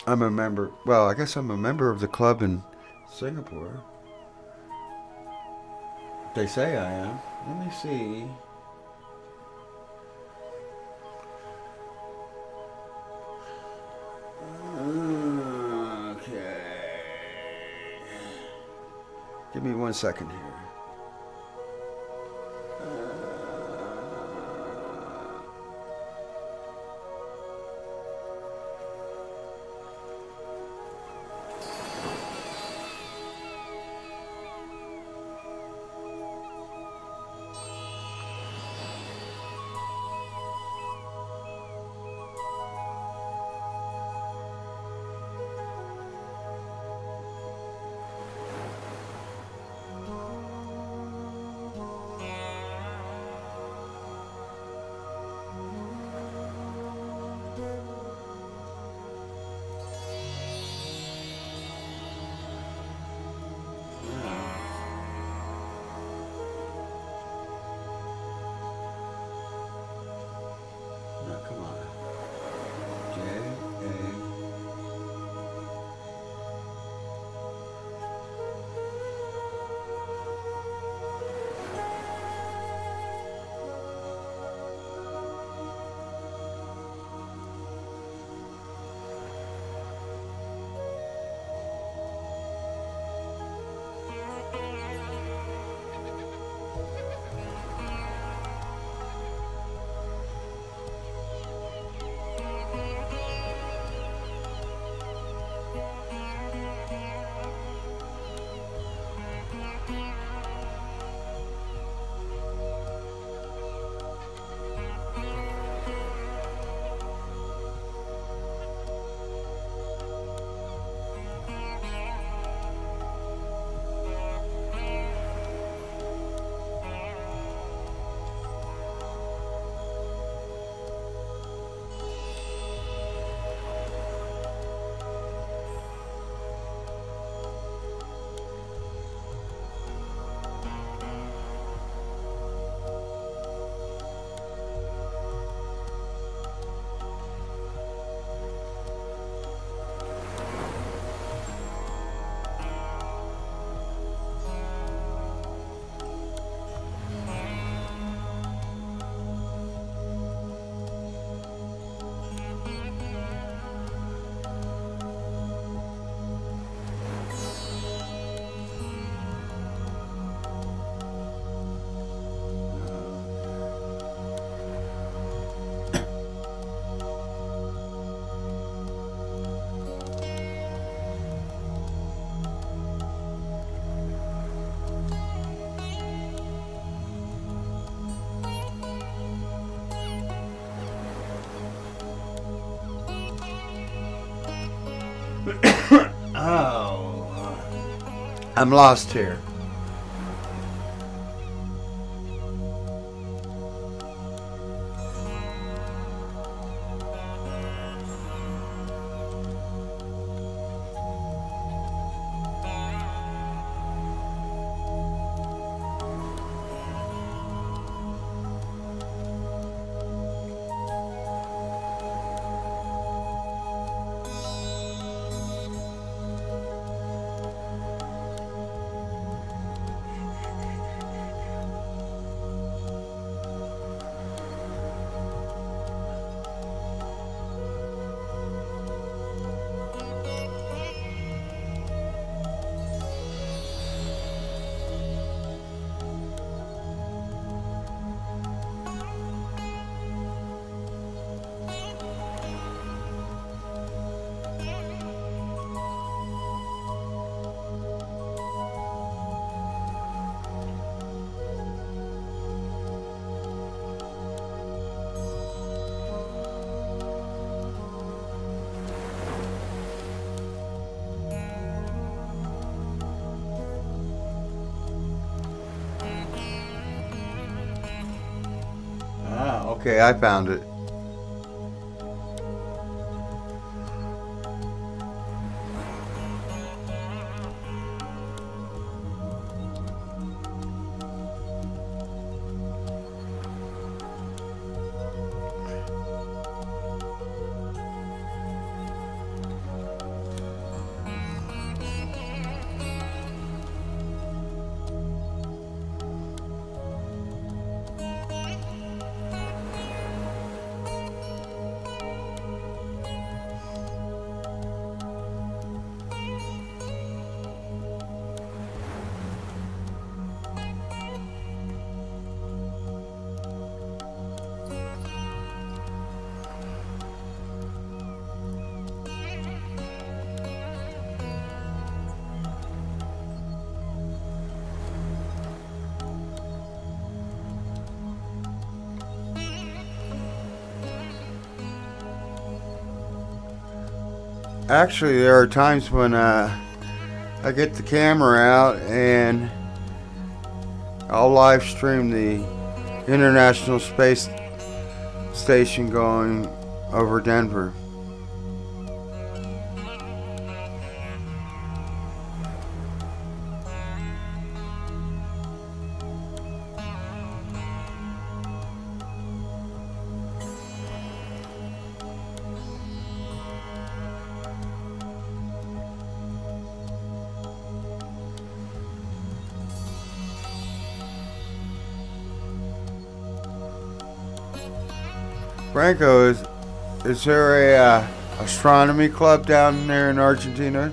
I'm a member. Well, I guess I'm a member of the club in Singapore. They say I am. Let me see. Okay. Give me 1 second here. Come on. J-A. Oh, I'm lost here. Okay, I found it. Actually, there are times when I get the camera out and I'll live stream the International Space Station going over Denver. Franco, is there a astronomy club down there in Argentina?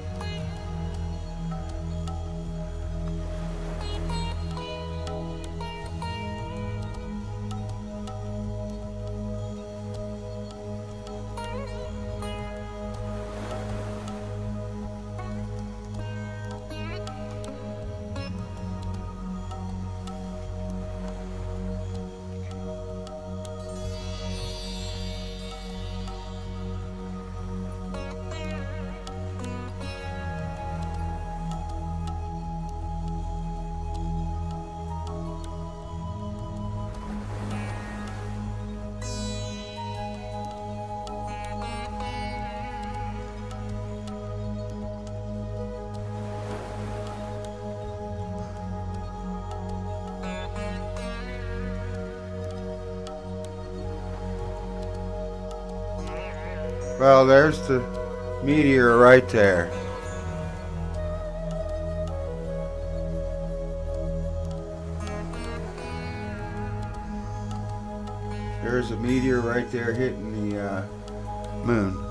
Well, there's the meteor right there. There's a meteor right there hitting the moon.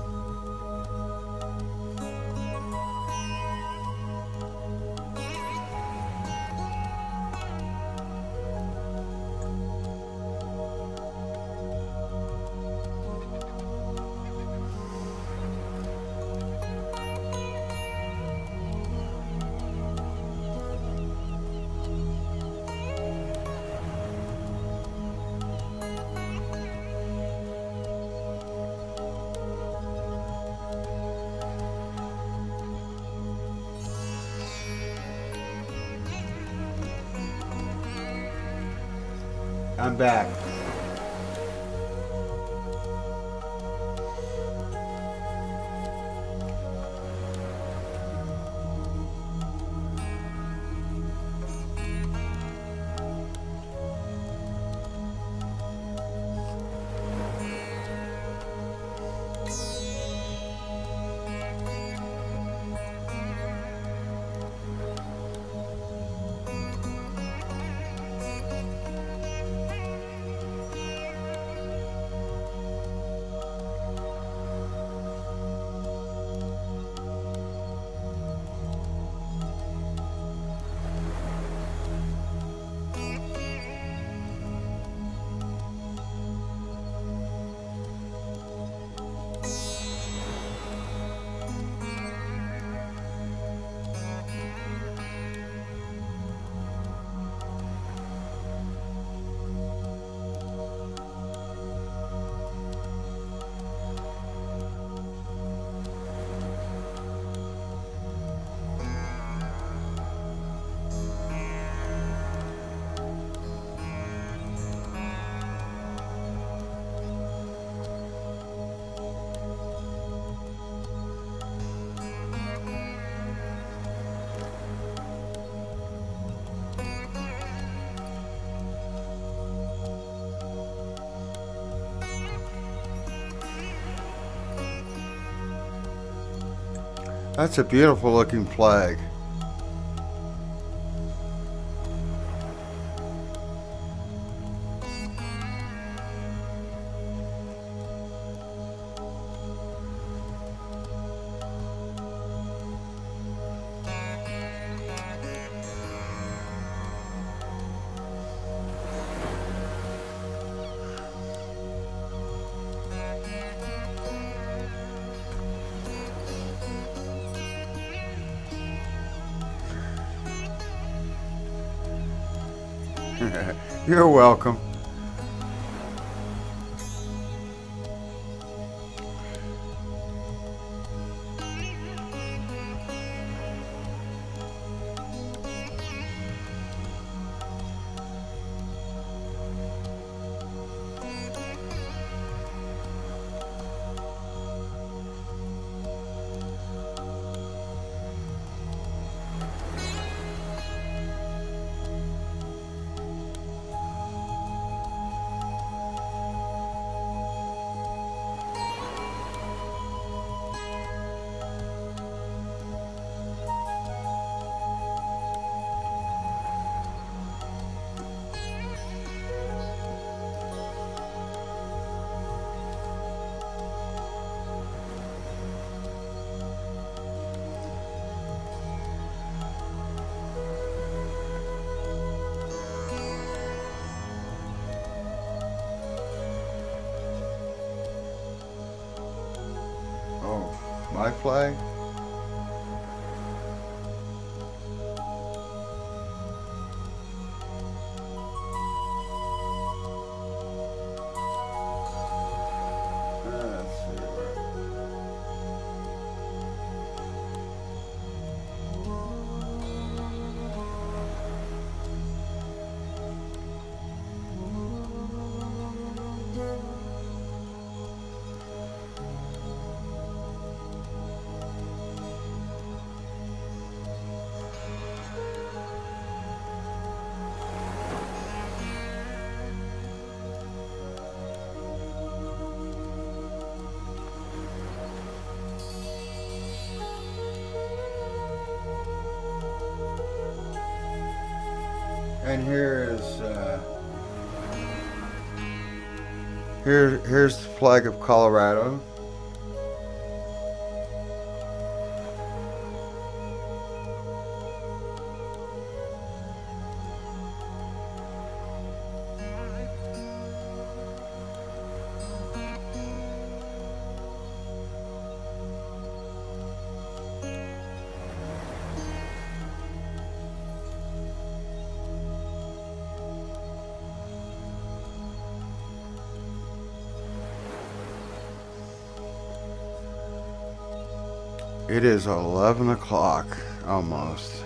I'm back. That's a beautiful looking flag. You're welcome. my flag. And here's the flag of Colorado. It is 11 o'clock, almost.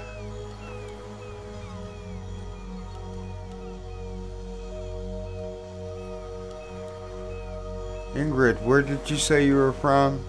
Ingrid, where did you say you were from?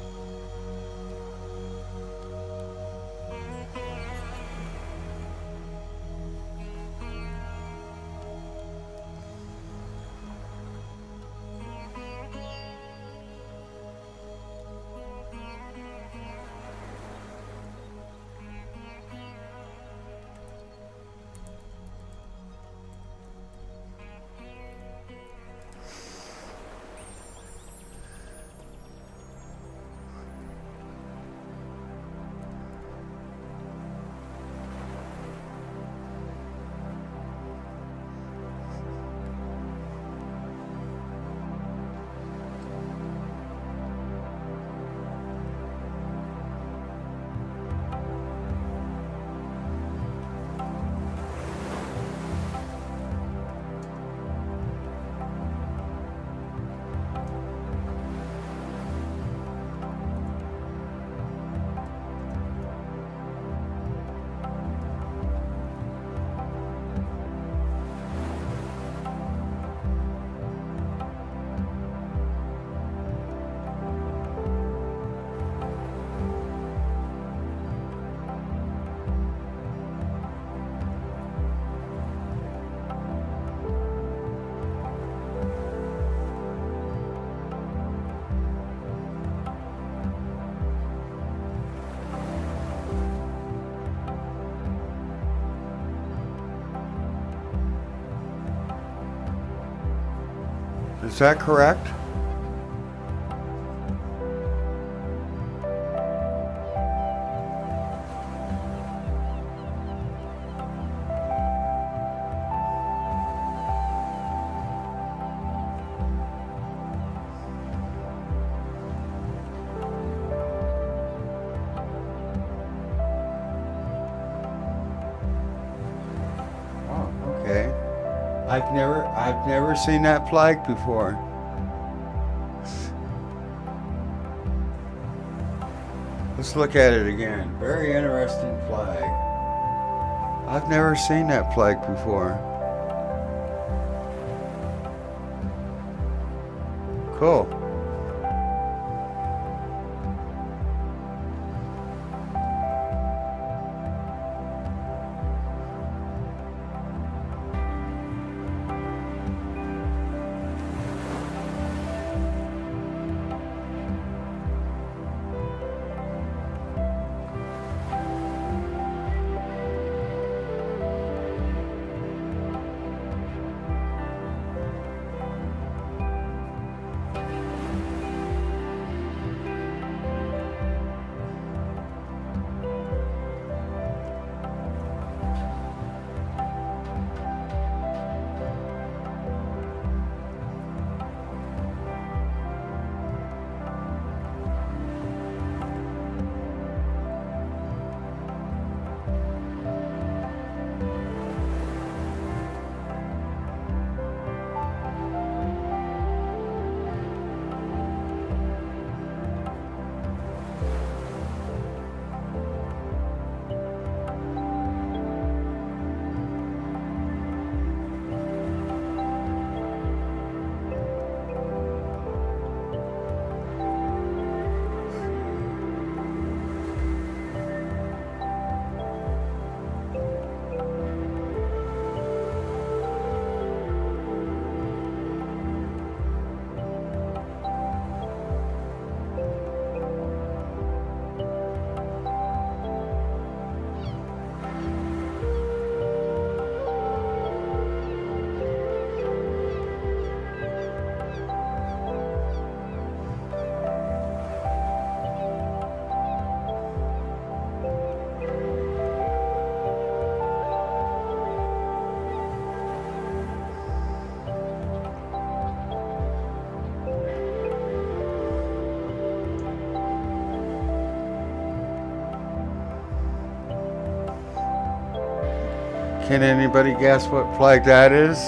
Is that correct? Oh, okay. I've never seen that flag before. Let's look at it again. Very interesting flag. I've never seen that flag before. Cool. Can anybody guess what flag that is?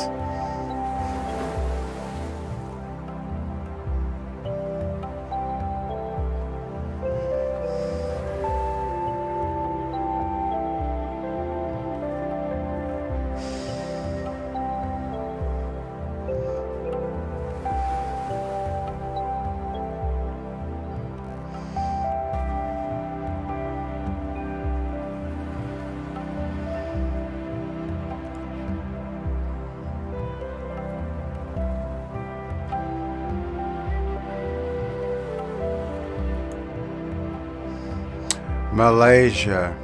Malaysia.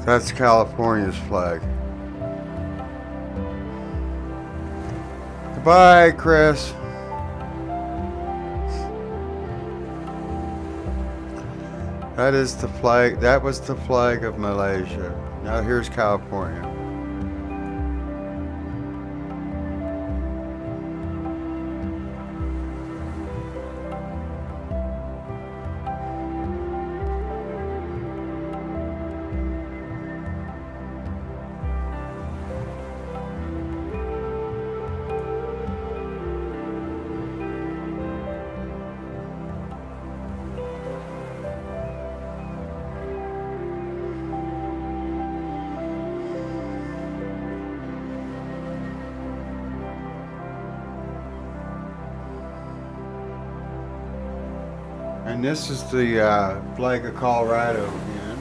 That's California's flag. Goodbye, Chris. That is the flag. That was the flag of Malaysia. Now here's California. And this is the flag of Colorado again.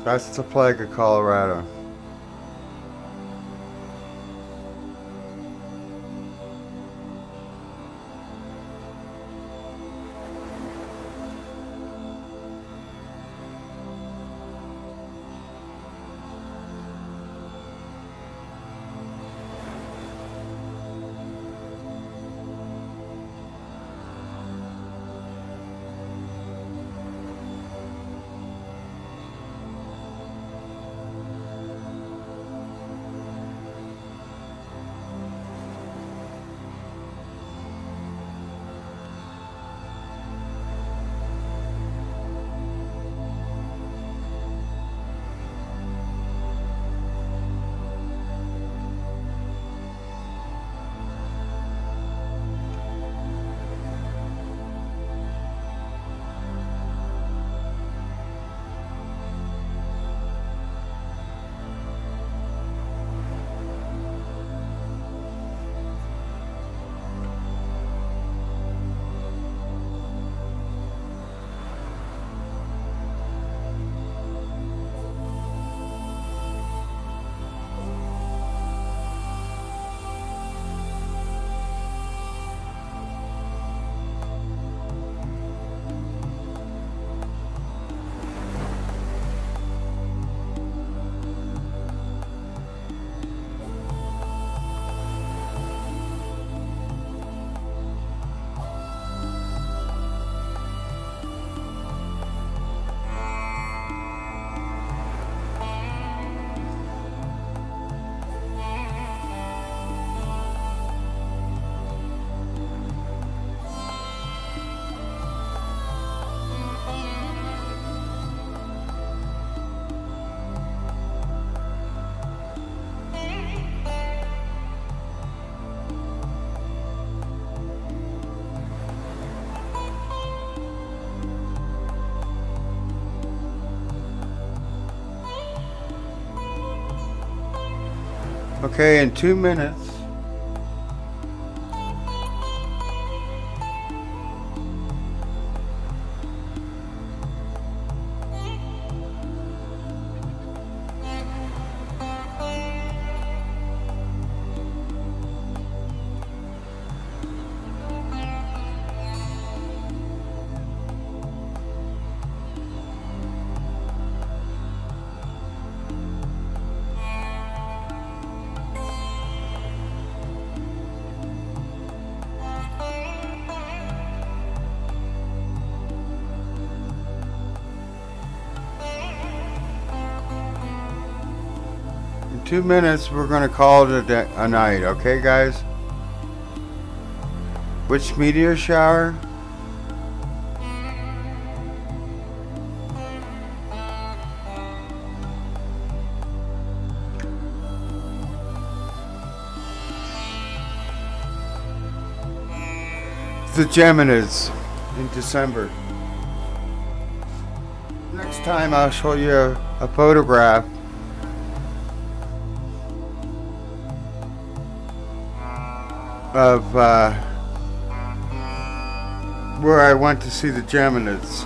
That's the flag of Colorado. Okay, in 2 minutes. In 2 minutes, we're gonna call it a night, okay, guys? Which meteor shower? The Geminids in December. Next time I'll show you a photograph of where I went to see the Geminids.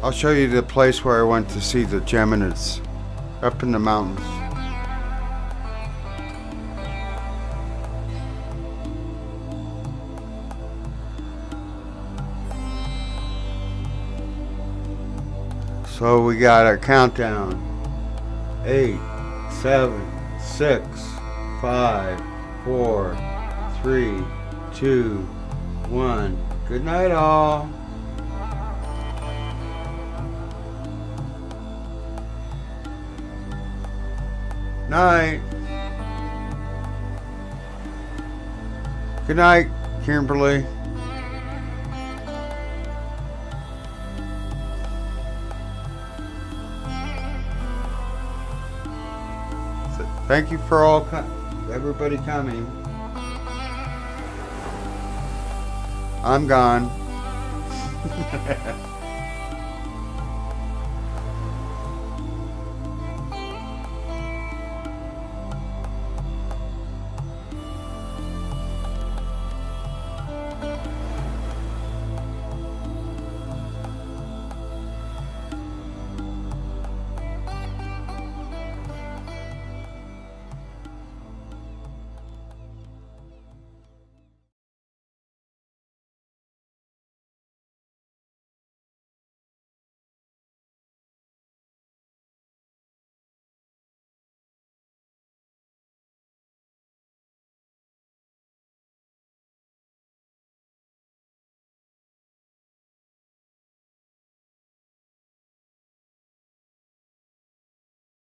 I'll show you the place where I went to see the Geminids, up in the mountains. So we got a countdown. 8, 7, 6, 5, 4, 3, 2, 1. Good night, all. Night. Good night, Kimberly. Thank you for everybody coming. I'm gone.